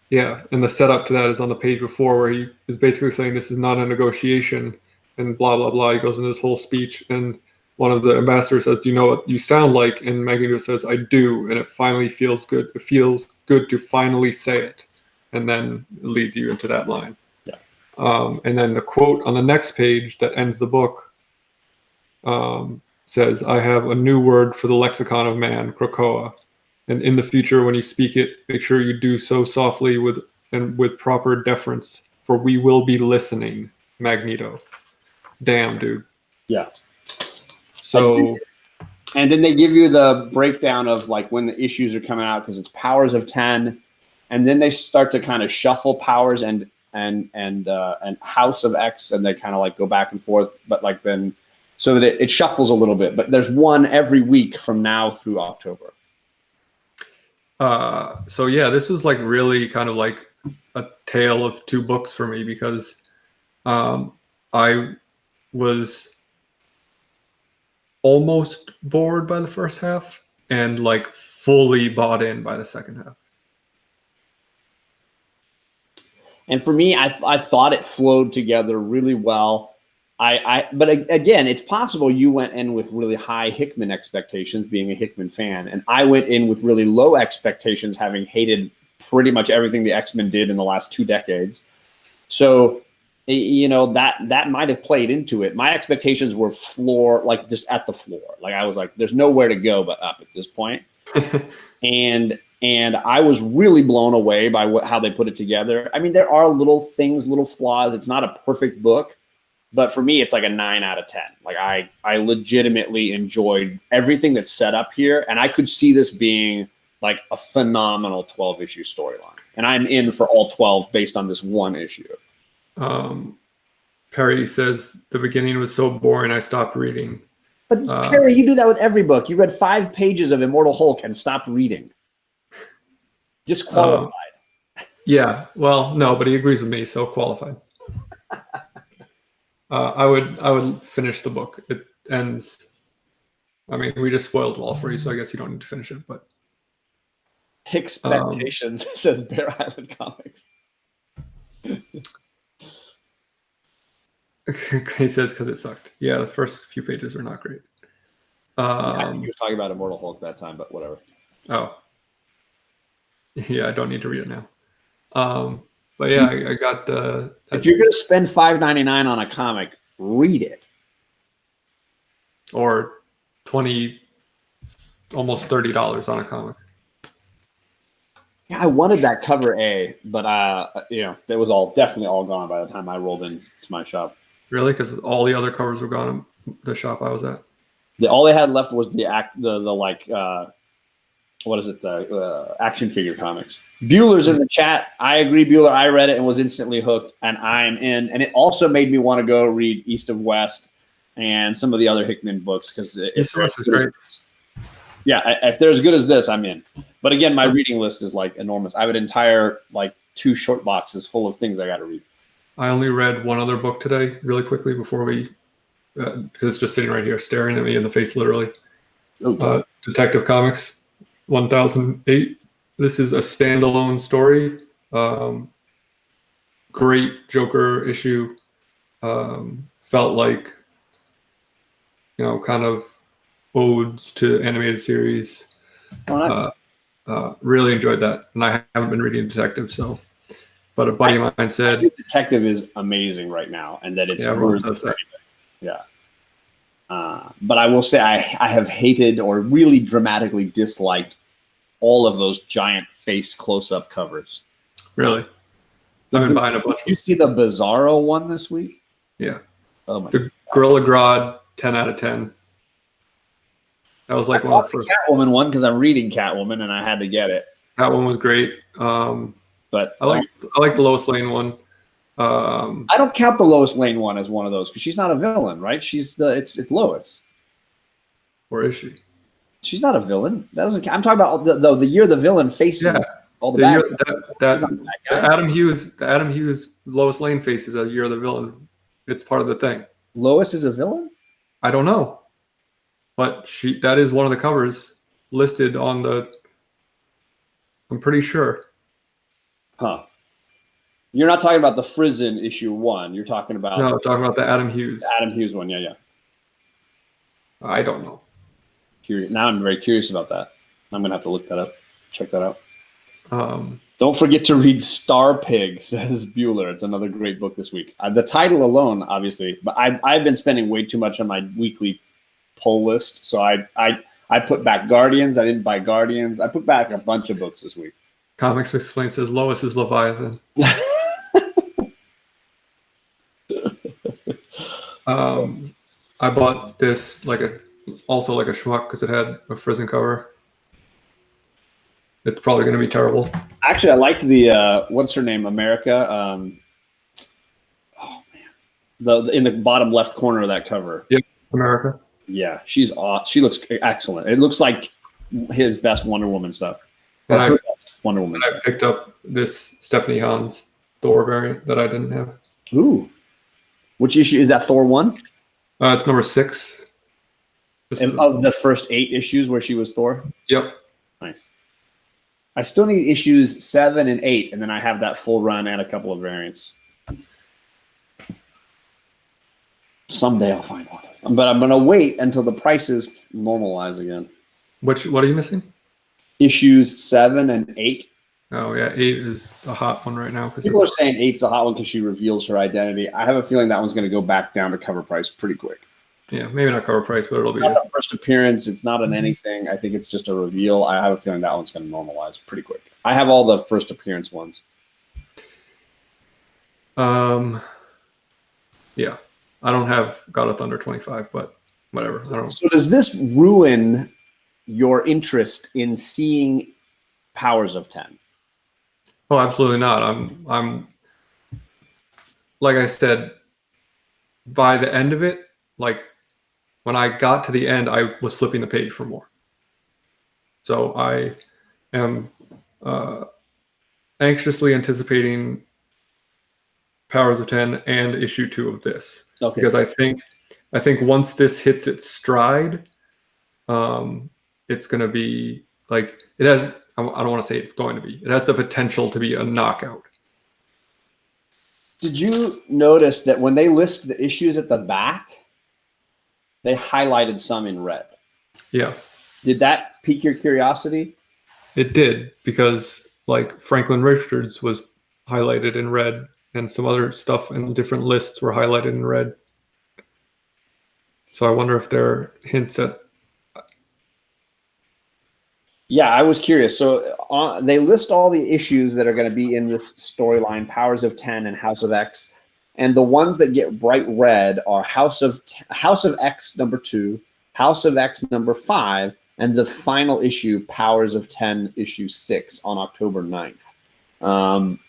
Yeah. And the setup to that is on the page before where he is basically saying this is not a negotiation and blah, blah, blah. He goes into this whole speech and one of the ambassadors says, "Do you know what you sound like?" And Magneto says, "I do. And it finally feels good. It feels good to finally say it." And then it leads you into that line. Yeah. And then the quote on the next page that ends the book says, "I have a new word for the lexicon of man, Krakoa. And in the future, when you speak it, make sure you do so softly with proper deference, for we will be listening, Magneto." Damn, dude. Yeah. So, and then they give you the breakdown of like when the issues are coming out because it's powers of 10, and then they start to kind of shuffle powers and House of X, and they kind of like go back and forth, but like then so that it shuffles a little bit. But there's one every week from now through October. So yeah, this was like really kind of like a tale of two books for me because I was almost bored by the first half and like fully bought in by the second half. And for me, I thought it flowed together really well. But again, it's possible you went in with really high Hickman expectations, being a Hickman fan, and I went in with really low expectations, having hated pretty much everything the X-Men did in the last 2 decades. So, you know, that might have played into it. My expectations were like just at the floor. Like I was like, there's nowhere to go but up at this point. and I was really blown away by how they put it together. I mean, there are little things, little flaws. It's not a perfect book, But for me, it's like a 9 out of 10. Like I legitimately enjoyed everything that's set up here, and I could see this being like a phenomenal 12-issue storyline. And I'm in for all 12 based on this one issue. Perry says the beginning was so boring I stopped reading. But Perry, you do that with every book. You read 5 pages of Immortal Hulk and stopped reading. Disqualified. Yeah, well, no, but he agrees with me, so qualified. I would finish the book. It ends. I mean, we just spoiled it all for you, so I guess you don't need to finish it. But Expectations says Bear Island Comics. He says because it sucked. Yeah, the first few pages were not great. I think he was talking about Immortal Hulk that time, but whatever. Oh, yeah, I don't need to read it now. But yeah, I got the. If you're gonna spend $5.99 on a comic, read it. Or $20, almost $30 on a comic. Yeah, I wanted that cover A, but it was definitely all gone by the time I rolled into my shop. Really? Because all the other covers were gone in the shop I was at. All they had left was the action figure comics. Bueller's in the chat. I agree, Bueller. I read it and was instantly hooked, and I'm in. And it also made me want to go read East of West and some of the other Hickman books because if they're as good as this, I'm in. But again, my reading list is like enormous. I have an entire 2 short boxes full of things I got to read. I only read one other book today, really quickly before we, because it's just sitting right here, staring at me in the face, literally. Okay. Detective Comics 1008. This is a standalone story. Great Joker issue. Felt like, kind of odes to animated series. Oh, nice. Really enjoyed that, and I haven't been reading Detective, so. But a buddy of mine said Detective is amazing right now, and that it's everyone says that. Yeah. But I will say I have hated or really dramatically disliked all of those giant face close-up covers. Really? I've been buying a bunch. Did you see the Bizarro one this week? Yeah. Oh my God. Gorilla Grodd, 10 out of 10. That was like one of the first. Catwoman one because I'm reading Catwoman and I had to get it. That one was great. But I like the Lois Lane one. I don't count the Lois Lane one as one of those because she's not a villain, right? It's Lois. Or is she? She's not a villain. That doesn't. I'm talking about the year the villain faces all the bad. Adam Hughes Lois Lane faces a year of the villain. It's part of the thing. Lois is a villain? I don't know, but that is one of the covers listed on the. I'm pretty sure. Huh. You're not talking about the Frizen issue 1. You're talking about I'm talking about the Adam Hughes. The Adam Hughes one. Yeah. I don't know. Now I'm very curious about that. I'm gonna have to look that up. Check that out. Don't forget to read Star Pig, says Bueller. It's another great book this week. The title alone, obviously, but I've been spending way too much on my weekly pull list. So I put back Guardians. I didn't buy Guardians. I put back a bunch of books this week. Comics Explained says Lois is Leviathan. I bought this also like a schmuck because it had a Frizen cover. It's probably going to be terrible. Actually, I liked the what's her name, America. Oh man, in the bottom left corner of that cover. Yep, America. Yeah, she looks excellent. It looks like his best Wonder Woman stuff. I picked up this Stephanie Hans Thor variant that I didn't have. Ooh, which issue is that? Thor 1? It's number 6. Of the first 8 issues where she was Thor? Yep. Nice. I still need issues 7 and 8, and then I have that full run and a couple of variants. Someday I'll find one. But I'm going to wait until the prices normalize again. What are you missing? Issues 7 and 8. Oh, yeah. 8 is a hot one right now. People are saying 8's a hot one because she reveals her identity. I have a feeling that one's going to go back down to cover price pretty quick. Yeah, maybe not cover price, but it's not a first appearance. It's not an anything. I think it's just a reveal. I have a feeling that one's going to normalize pretty quick. I have all the first appearance ones. Yeah. I don't have God of Thunder 25, but whatever. I don't. So does this ruin your interest in seeing Powers of 10? Oh, absolutely not. I'm like I said, by the end of it, like when I got to the end, I was flipping the page for more. So I am anxiously anticipating Powers of 10 and issue 2 of this. Okay. Because I think once this hits its stride, it's going to be like, it has, I don't want to say it's going to be, it has the potential to be a knockout. Did you notice that when they list the issues at the back, they highlighted some in red? Yeah. Did that pique your curiosity? It did, because like Franklin Richards was highlighted in red, and some other stuff in different lists were highlighted in red. So I wonder if there are hints at. Yeah, I was curious. So they list all the issues that are going to be in this storyline, Powers of 10 and House of X. And the ones that get bright red are House of X number 2, House of X number 5, and the final issue, Powers of 10 issue 6 on October 9th.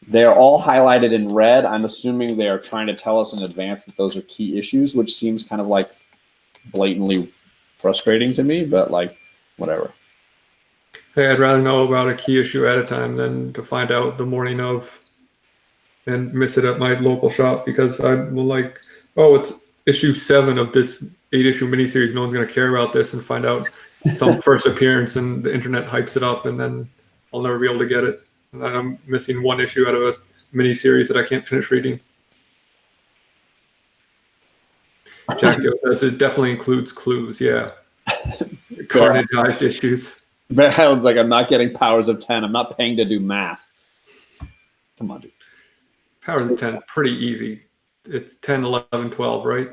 They're all highlighted in red. I'm assuming they are trying to tell us in advance that those are key issues, which seems kind of like blatantly frustrating to me, but like whatever. Hey, I'd rather know about a key issue at a time than to find out the morning of and miss it at my local shop, because I'm like, oh, it's issue 7 of this 8-issue miniseries. No one's going to care about this, and find out some first appearance and the internet hypes it up, and then I'll never be able to get it. And then I'm missing 1 issue out of a miniseries that I can't finish reading. Jacko says it definitely includes clues. Yeah. Carnageized issues. But Helen's like, I'm not getting Powers of 10. I'm not paying to do math. Come on, dude. Powers of 10, pretty easy. It's 10, 11, 12, right?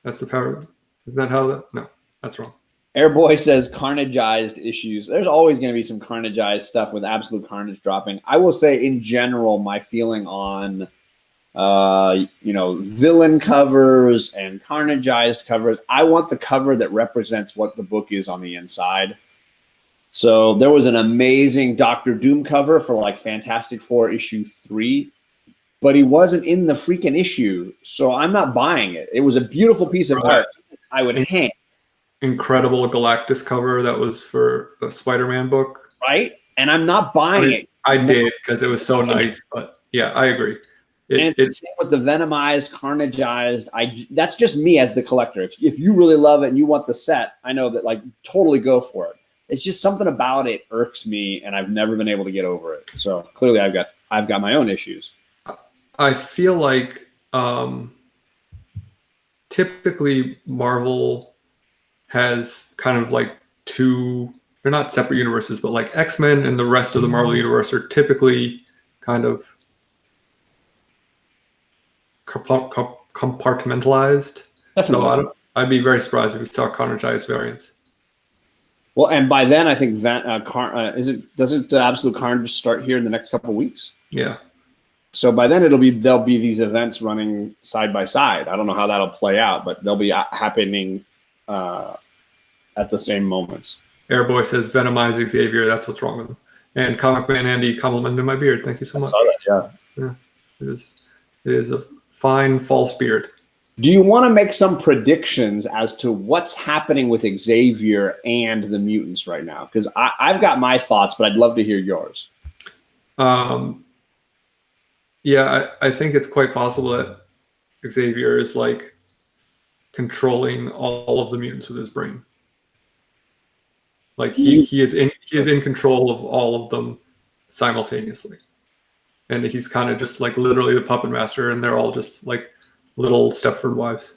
That's the power. Is that how that? No, that's wrong. Airboy says carnageized issues. There's always going to be some carnageized stuff with absolute carnage dropping. I will say, in general, my feeling on, villain covers and carnageized covers, I want the cover that represents what the book is on the inside. So there was an amazing Doctor Doom cover for like Fantastic Four issue 3, but he wasn't in the freaking issue, so I'm not buying it. It was a beautiful piece of art I would hang. Incredible Galactus cover that was for a Spider-Man book. Right? And I'm not buying it. I did, because it was so nice, but yeah, I agree. It's the same with the Venomized, Carnageized. That's just me as the collector. If you really love it and you want the set, I know that, like, totally go for it. It's just something about it irks me, and I've never been able to get over it. So clearly I've got my own issues. I feel like typically Marvel has kind of like 2, they're not separate universes, but like X-Men and the rest of the Marvel universe are typically kind of compartmentalized. Definitely. So I'd be very surprised if we saw carnageized variants. Well, and by then I think doesn't Absolute Carnage start here in the next couple of weeks? Yeah. So by then there'll be these events running side by side. I don't know how that'll play out, but they'll be happening at the same moments. Airboy says Venomize Xavier. That's what's wrong with him. And Comic Man Andy complimented my beard. Thank you so much. I saw that, yeah. It is a fine false beard. Do you want to make some predictions as to what's happening with Xavier and the mutants right now? Because I've got my thoughts, but I'd love to hear yours. Yeah, I think it's quite possible that Xavier is like controlling all of the mutants with his brain. Like he is in control of all of them simultaneously, and he's kind of just like literally the puppet master, and they're all just like little Stepford wives.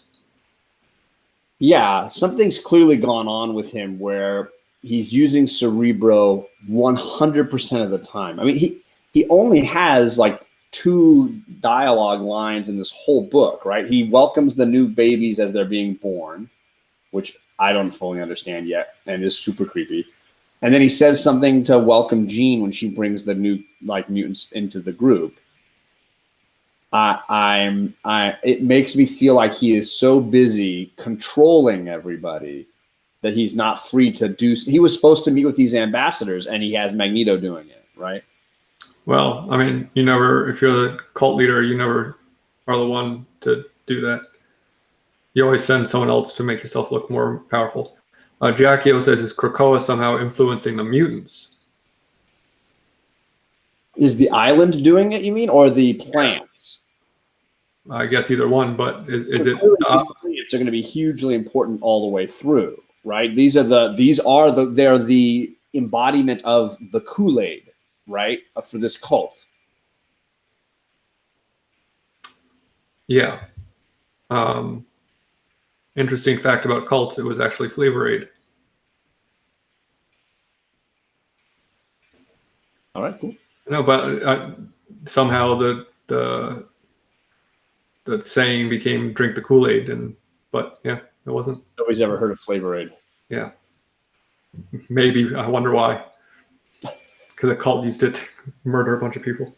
Yeah, something's clearly gone on with him where he's using Cerebro 100% of the time. I mean, he only has like 2 dialogue lines in this whole book, right? He welcomes the new babies as they're being born, which I don't fully understand yet, and is super creepy. And then he says something to welcome Jean when she brings the new like mutants into the group. It makes me feel like he is so busy controlling everybody that he's not free to do. He was supposed to meet with these ambassadors, and he has Magneto doing it, right? Well, I mean, you never, if you're the cult leader, you never are the one to do that. You always send someone else to make yourself look more powerful. Jackio says, is Krakoa somehow influencing the mutants? Is the island doing it, you mean, or the plants? I guess either one, but is it? These plants are going to be hugely important all the way through, right? They're the embodiment of the Kool-Aid, right, for this cult. Yeah. Interesting fact about cults, it was actually Flavor Aid. All right, cool. No, but somehow the saying became drink the Kool-Aid, but yeah, it wasn't. Nobody's ever heard of Flavor Aid. Yeah. Maybe. I wonder why. Because a cult used it to murder a bunch of people.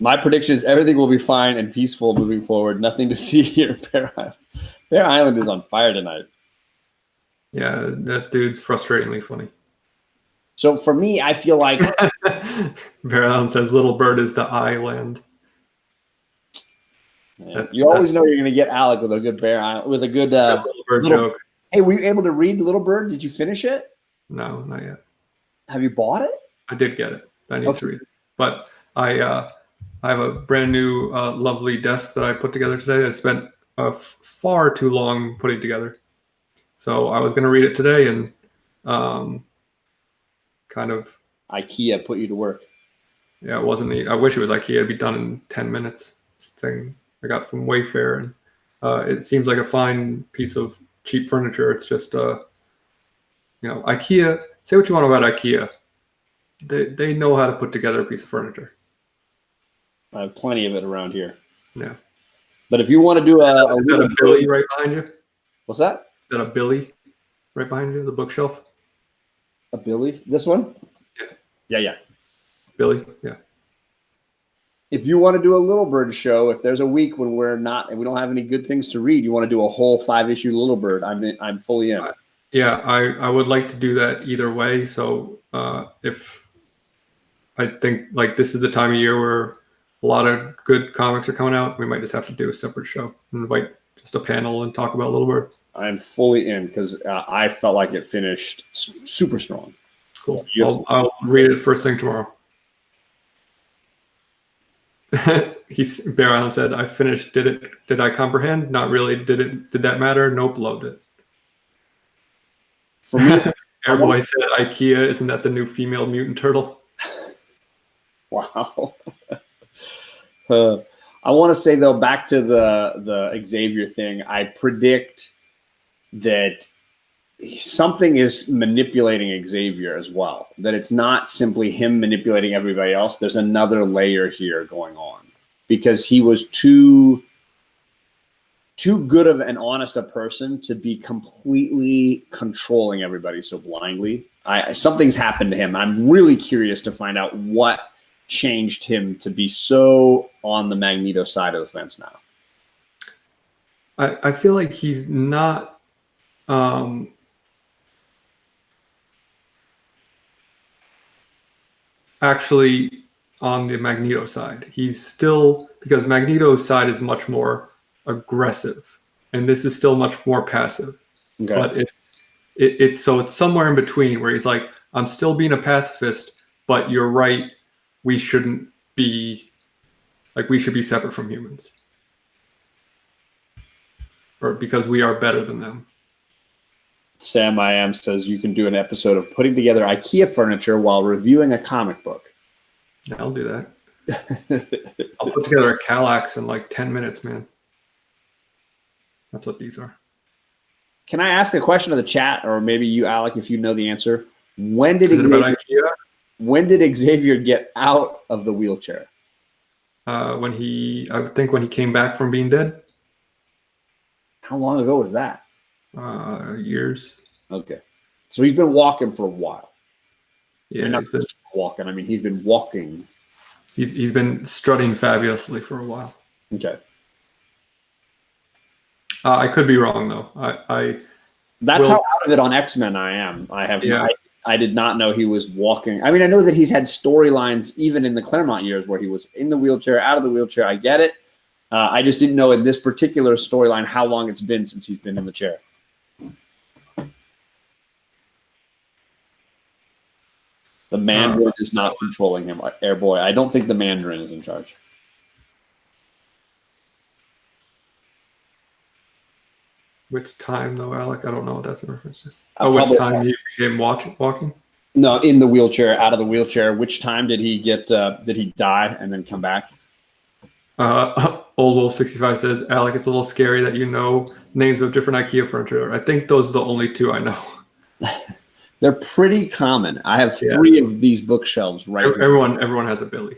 My prediction is everything will be fine and peaceful moving forward. Nothing to see here in Bear Island. Bear Island is on fire tonight. Yeah, that dude's frustratingly funny. So for me, I feel like Bear Island says Little Bird is the island. Yeah. You always know you're going to get Alec with a good Bear Island, with a good Little Bird joke. Hey, were you able to read Little Bird? Did you finish it? No, not yet. Have you bought it? I did get it. I need to read it. But I have a brand new lovely desk that I put together today. I spent far too long putting together. So I was going to read it today and kind of... IKEA put you to work. Yeah, it wasn't I wish it was IKEA. It'd be done in 10 minutes. This thing I got from Wayfair, and it seems like a fine piece of cheap furniture. It's just, IKEA. Say what you want about IKEA. They know how to put together a piece of furniture. I have plenty of it around here. Yeah. But if you want to do is that a Billy right behind you? What's that? Is that a Billy right behind you? The bookshelf. A Billy? This one? Yeah. Billy. Yeah. If you want to do a Little Bird show, if there's a week when we don't have any good things to read, you want to do a whole 5-issue Little Bird, I'm fully in. Yeah, I would like to do that either way. So if I think like this is the time of year where a lot of good comics are coming out, we might just have to do a separate show and invite just a panel and talk about Little Bird. I'm fully in because I felt like it finished super strong. Cool. I'll read it first thing tomorrow. Bear Island said, I finished. Did I comprehend? Not really. Did that matter? Nope, loved it. For me, Airboy said IKEA, isn't that the new female mutant turtle? Wow. I want to say though, back to the Xavier thing, I predict that something is manipulating Xavier as well, that it's not simply him manipulating everybody else. There's another layer here going on because he was too good of an honest a person to be completely controlling everybody so blindly. Something's happened to him. I'm really curious to find out what changed him to be so on the Magneto side of the fence now. I feel like he's not actually on the Magneto side. He's still, because Magneto's side is much more aggressive and this is still much more passive. Okay. But it's somewhere in between where he's like, I'm still being a pacifist, but you're right, we shouldn't be, like, we should be separate from humans, or because we are better than them. Sam I Am says you can do an episode of putting together IKEA furniture while reviewing a comic book. Yeah, I'll do that. I'll put together a Kallax in like 10 minutes, man. That's what these are. Can I ask a question to the chat, or maybe you, Alec, if you know the answer? When did Xavier get out of the wheelchair? I would think when he came back from being dead. How long ago was that? Years. Okay. So he's been walking for a while. Yeah, I mean, not just walking. I mean, he's been walking He's been strutting fabulously for a while. Okay. I could be wrong though. That's how out of it on X-Men I am. Yeah. I did not know he was walking. I mean, I know that he's had storylines even in the Claremont years where he was in the wheelchair, out of the wheelchair. I get it. I just didn't know in this particular storyline how long it's been since he's been in the chair. The Mandarin is not controlling him, Airboy. I don't think the Mandarin is in charge. Which time though, Alec? I don't know what that's in reference to. Which time he became walking? No, in the wheelchair, out of the wheelchair. Which time did he get? Did he die and then come back? Old Wolf 65 says, Alec, it's a little scary that you know names of different IKEA furniture. I think those are the only two I know. They're pretty common. I have 3 of these bookshelves right here. Everyone has a Billy,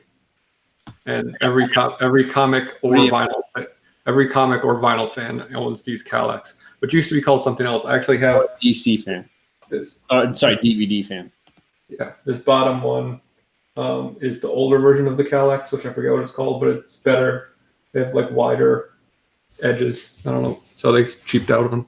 and every comic or vinyl fan owns these Calex, which used to be called something else. I actually have DC fan. This. DVD fan. Yeah, this bottom one is the older version of the Calex, which I forget what it's called, but it's better. They have like wider edges. I don't know, so they cheaped out of them.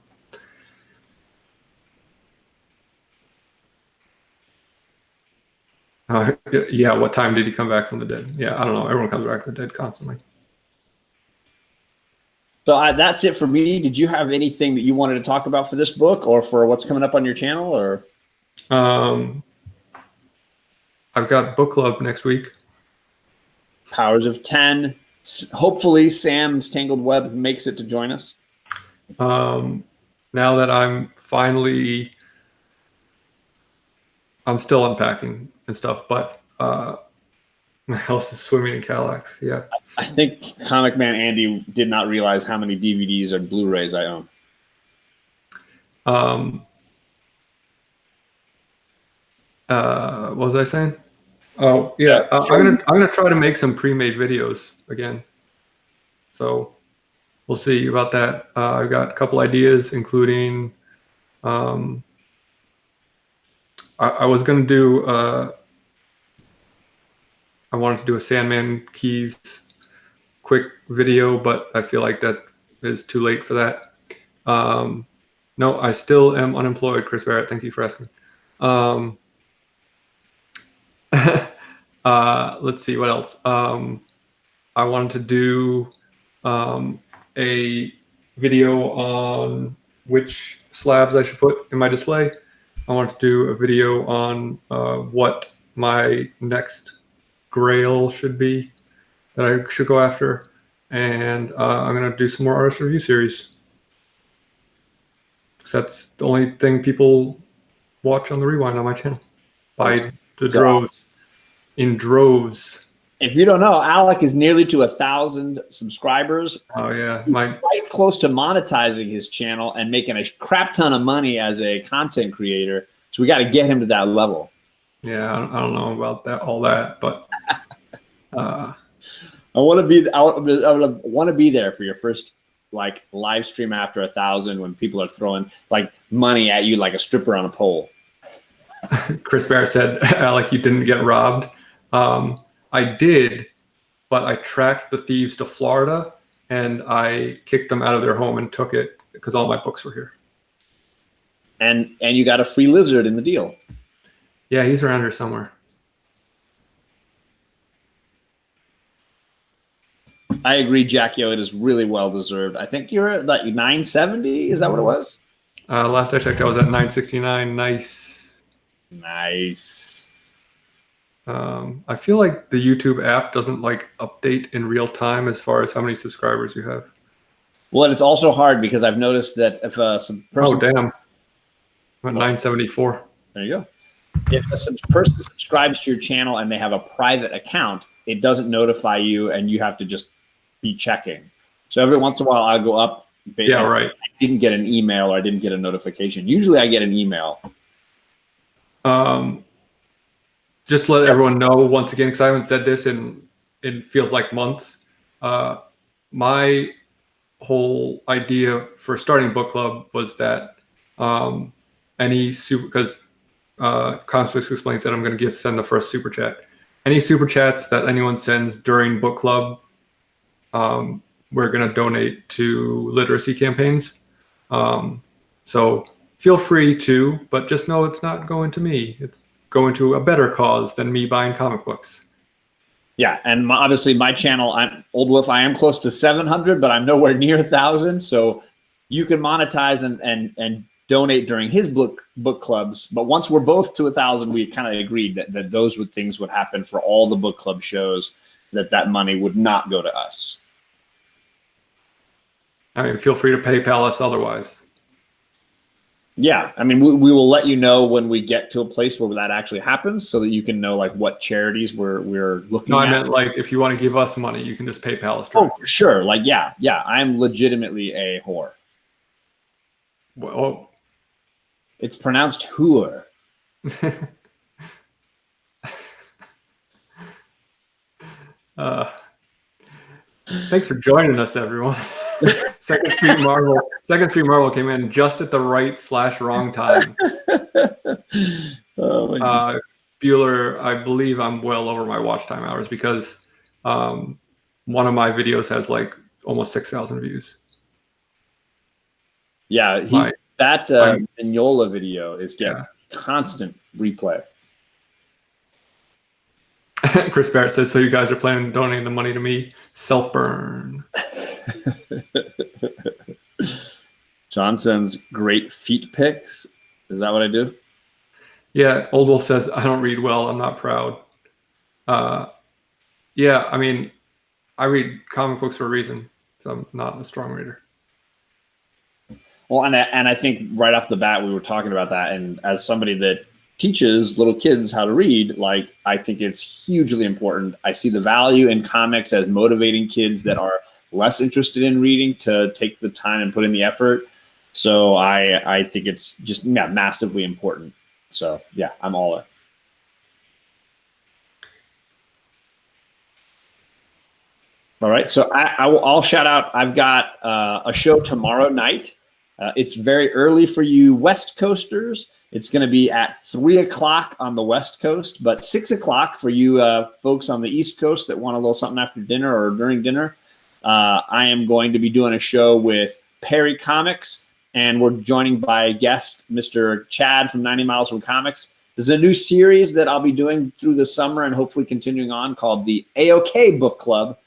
Yeah, what time did he come back from the dead? Yeah, I don't know. Everyone comes back from the dead constantly. So that's it for me. Did you have anything that you wanted to talk about for this book or for what's coming up on your channel? Or I've got book club next week. Powers of 10. Hopefully Sam's Tangled Web makes it to join us. Now that I'm still unpacking and stuff, but my house is swimming in Calax. Yeah. I think Comic Man Andy did not realize how many DVDs or Blu-rays I own. What was I saying? Oh yeah, I'm gonna try to make some pre-made videos again. So we'll see about that. I've got a couple ideas, including I was gonna do I wanted to do a Sandman Keys quick video, but I feel like that is too late for that. No, I still am unemployed, Chris Barrett. Thank you for asking. Let's see what else. I wanted to do a video on which slabs I should put in my display. I wanted to do a video on what my next grail should be that I should go after, and I'm gonna do some more artist review series. That's the only thing people watch on the Rewind on my channel by the droves. In droves. If you don't know, Alec is nearly to 1,000 subscribers. Oh yeah, he's quite close to monetizing his channel and making a crap ton of money as a content creator. So we got to get him to that level. Yeah, I don't know about all that, but I want to be there for your first like live stream after 1,000 when people are throwing like money at you like a stripper on a pole. Chris Barrett said, Alec, you didn't get robbed. I did, but I tracked the thieves to Florida and I kicked them out of their home and took it because all my books were here. And you got a free lizard in the deal. Yeah, he's around here somewhere. I agree, Jackie. It is really well deserved. I think you're at like 970. Is that what it was? Last I checked, I was at 969. Nice. Nice. I feel like the YouTube app doesn't like update in real time as far as how many subscribers you have. Well, it's also hard because I've noticed that if some person... Oh, damn. I'm at 974. There you go. If a person subscribes to your channel and they have a private account, it doesn't notify you and you have to just be checking. So every once in a while I'll go up. Yeah, right. I didn't get an email or I didn't get a notification. Usually I get an email. Just let everyone know once again, because I haven't said this in it feels like months. My whole idea for starting book club was that because Conflicts Explained said I'm going to send the first super chat. any super chats that anyone sends during book club, we're going to donate to literacy campaigns. So feel free to, but just know it's not going to me. It's going to a better cause than me buying comic books. Yeah, and obviously my channel, I'm Old Wolf. I am close to 700, but I'm nowhere near 1,000. So you can monetize and donate during his book clubs. But once we're both to 1,000, we kind of agreed that those things would happen for all the book club shows. That money would not go to us. I mean, feel free to PayPal us otherwise. Yeah, I mean, we will let you know when we get to a place where that actually happens, so that you can know like what charities we're looking at. No, I meant like if you want to give us money, you can just PayPal us. Oh, for sure. Like, yeah, I'm legitimately a whore. Well, it's pronounced whore. Thanks for joining us, everyone. Second Street Marvel came in just at the right/wrong time. Oh, Bueller, I believe I'm well over my watch time hours because one of my videos has like almost 6,000 views. Yeah, that Vignola video is getting constant replay. Chris Barrett says, so you guys are planning on donating the money to me? Self-burn. John sends great feet pics. Is that what I do? Yeah, Old Wolf says, I don't read well. I'm not proud. Yeah, I mean, I read comic books for a reason, so I'm not a strong reader. Well, and I think right off the bat, we were talking about that. And as somebody that teaches little kids how to read, like, I think it's hugely important. I see the value in comics as motivating kids that are less interested in reading to take the time and put in the effort. So I think it's just massively important. So yeah, I'm all in. All right, so I'll shout out. I've got a show tomorrow night. It's very early for you West Coasters. It's going to be at 3 o'clock on the West Coast, but 6 o'clock for you folks on the East Coast that want a little something after dinner or during dinner. I am going to be doing a show with Perry Comics, and we're joining by guest Mr. Chad from 90 Miles from Comics. There's a new series that I'll be doing through the summer and hopefully continuing on called the AOK Book Club.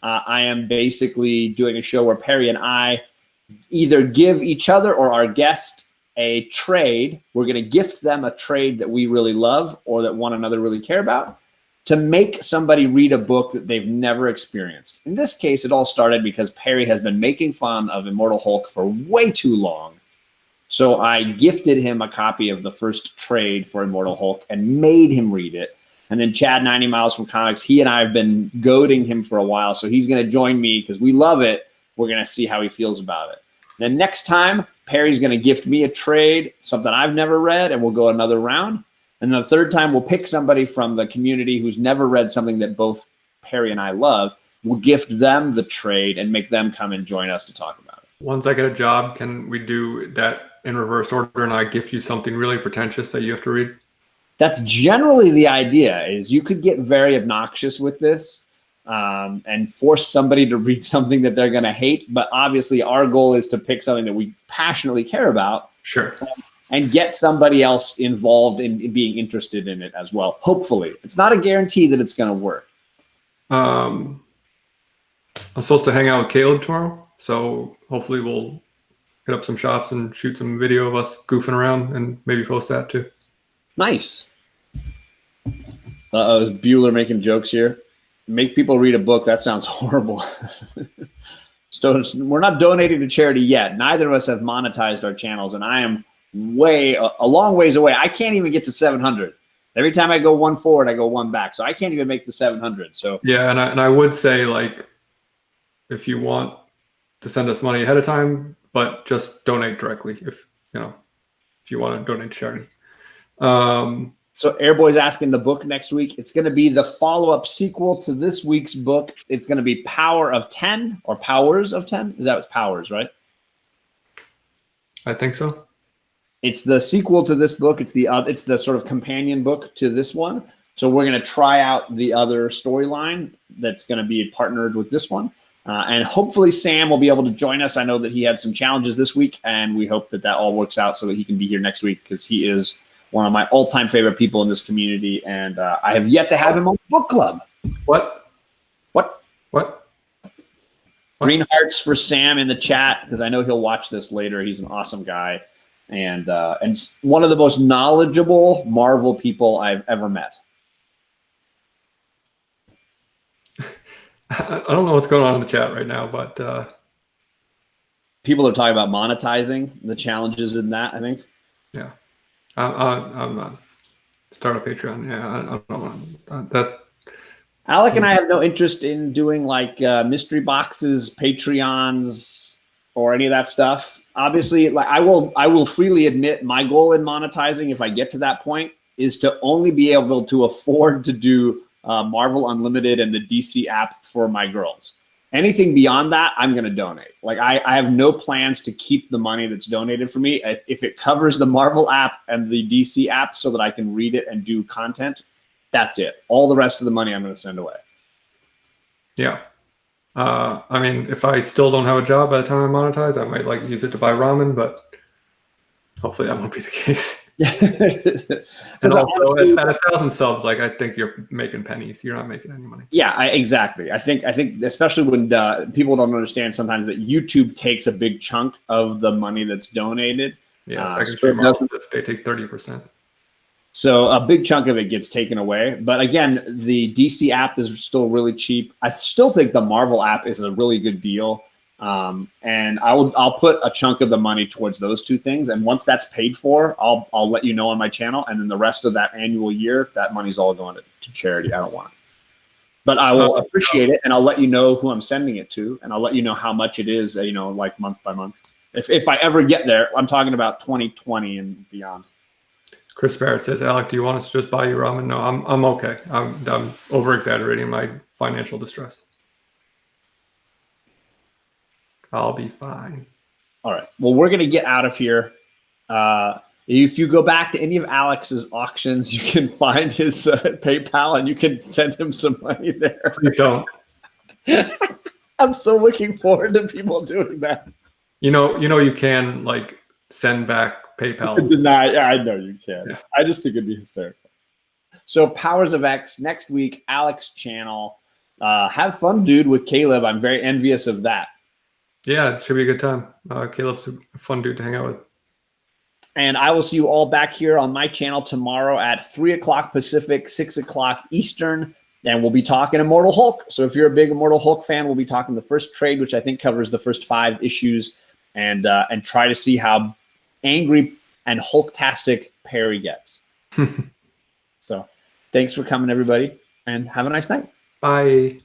I am basically doing a show where Perry and I either give each other or our guest a trade. We're going to gift them a trade that we really love or that one another really care about to make somebody read a book that they've never experienced. In this case, it all started because Perry has been making fun of Immortal Hulk for way too long. So I gifted him a copy of the first trade for Immortal Hulk and made him read it. And then Chad 90 Miles from Comics, he and I have been goading him for a while. So he's going to join me because we love it. We're going to see how he feels about it. Then next time, Perry's going to gift me a trade, something I've never read, and we'll go another round. And the third time, we'll pick somebody from the community who's never read something that both Perry and I love. We'll gift them the trade and make them come and join us to talk about it. Once I get a job, can we do that in reverse order and I gift you something really pretentious that you have to read? That's generally the idea. Is you could get very obnoxious with this and force somebody to read something that they're going to hate. But obviously, our goal is to pick something that we passionately care about. Sure. And get somebody else involved in being interested in it as well. Hopefully. It's not a guarantee that it's going to work. I'm supposed to hang out with Caleb tomorrow. So hopefully we'll hit up some shops and shoot some video of us goofing around and maybe post that too. Nice. Is Bueller making jokes here? Make people read a book. That sounds horrible. So we're not donating to charity yet. Neither of us have monetized our channels, and I am a long ways away. I can't even get to 700. Every time I go one forward, I go one back. So I can't even make the 700. So yeah, and I would say, like, if you want to send us money ahead of time, but just donate directly if you want to donate to charity. So Airboy's asking the book next week. It's going to be the follow-up sequel to this week's book. It's going to be Power of 10 or Powers of 10. Is that what's Powers, right? I think so. It's the sequel to this book. It's the sort of companion book to this one. So we're going to try out the other storyline that's going to be partnered with this one. And hopefully Sam will be able to join us. I know that he had some challenges this week, and we hope that all works out so that he can be here next week, because he is one of my all-time favorite people in this community, and I have yet to have him on book club. What? Green hearts for Sam in the chat, because I know he'll watch this later. He's an awesome guy, and one of the most knowledgeable Marvel people I've ever met. I don't know what's going on in the chat right now, but people are talking about monetizing, the challenges in that, I think. Yeah. I'm not start a Patreon. Yeah, I don't want that. Alec and I have no interest in doing like mystery boxes, Patreons, or any of that stuff. Obviously, like I will freely admit my goal in monetizing, if I get to that point, is to only be able to afford to do Marvel Unlimited and the DC app for my girls. Anything beyond that, I'm going to donate. Like I have no plans to keep the money that's donated for me. If it covers the Marvel app and the DC app so that I can read it and do content, that's it. All the rest of the money I'm going to send away. Yeah. I mean, if I still don't have a job by the time I monetize, I might like use it to buy ramen, but hopefully that won't be the case. And also at 1,000 subs, like I think you're making pennies. You're not making any money. Yeah, exactly. I think especially when people don't understand sometimes that YouTube takes a big chunk of the money that's donated. Yeah, they take 30%. So a big chunk of it gets taken away. But again, the DC app is still really cheap. I still think the Marvel app is a really good deal. And I'll put a chunk of the money towards those two things. And once that's paid for, I'll let you know on my channel. And then the rest of that annual year, that money's all going to charity. I don't want it. But I will appreciate it, and I'll let you know who I'm sending it to, and I'll let you know how much it is, like month by month. If I ever get there, I'm talking about 2020 and beyond. Chris Barrett says, Alec, do you want us to just buy you ramen? No, I'm okay. I'm over-exaggerating my financial distress. I'll be fine. All right. Well, we're going to get out of here. If you go back to any of Alex's auctions, you can find his PayPal, and you can send him some money there. Please don't. I'm so looking forward to people doing that. You can like send back PayPal. Deny. Yeah, I know you can. Yeah. I just think it'd be hysterical. So Powers of X next week, Alec's channel. Have fun, dude, with Caleb. I'm very envious of that. Yeah, it should be a good time. Caleb's a fun dude to hang out with. And I will see you all back here on my channel tomorrow at 3 o'clock Pacific, 6 o'clock Eastern. And we'll be talking Immortal Hulk. So if you're a big Immortal Hulk fan, we'll be talking the first trade, which I think covers the first 5 issues, and try to see how angry and Hulktastic Perry gets. So thanks for coming, everybody, and have a nice night. Bye.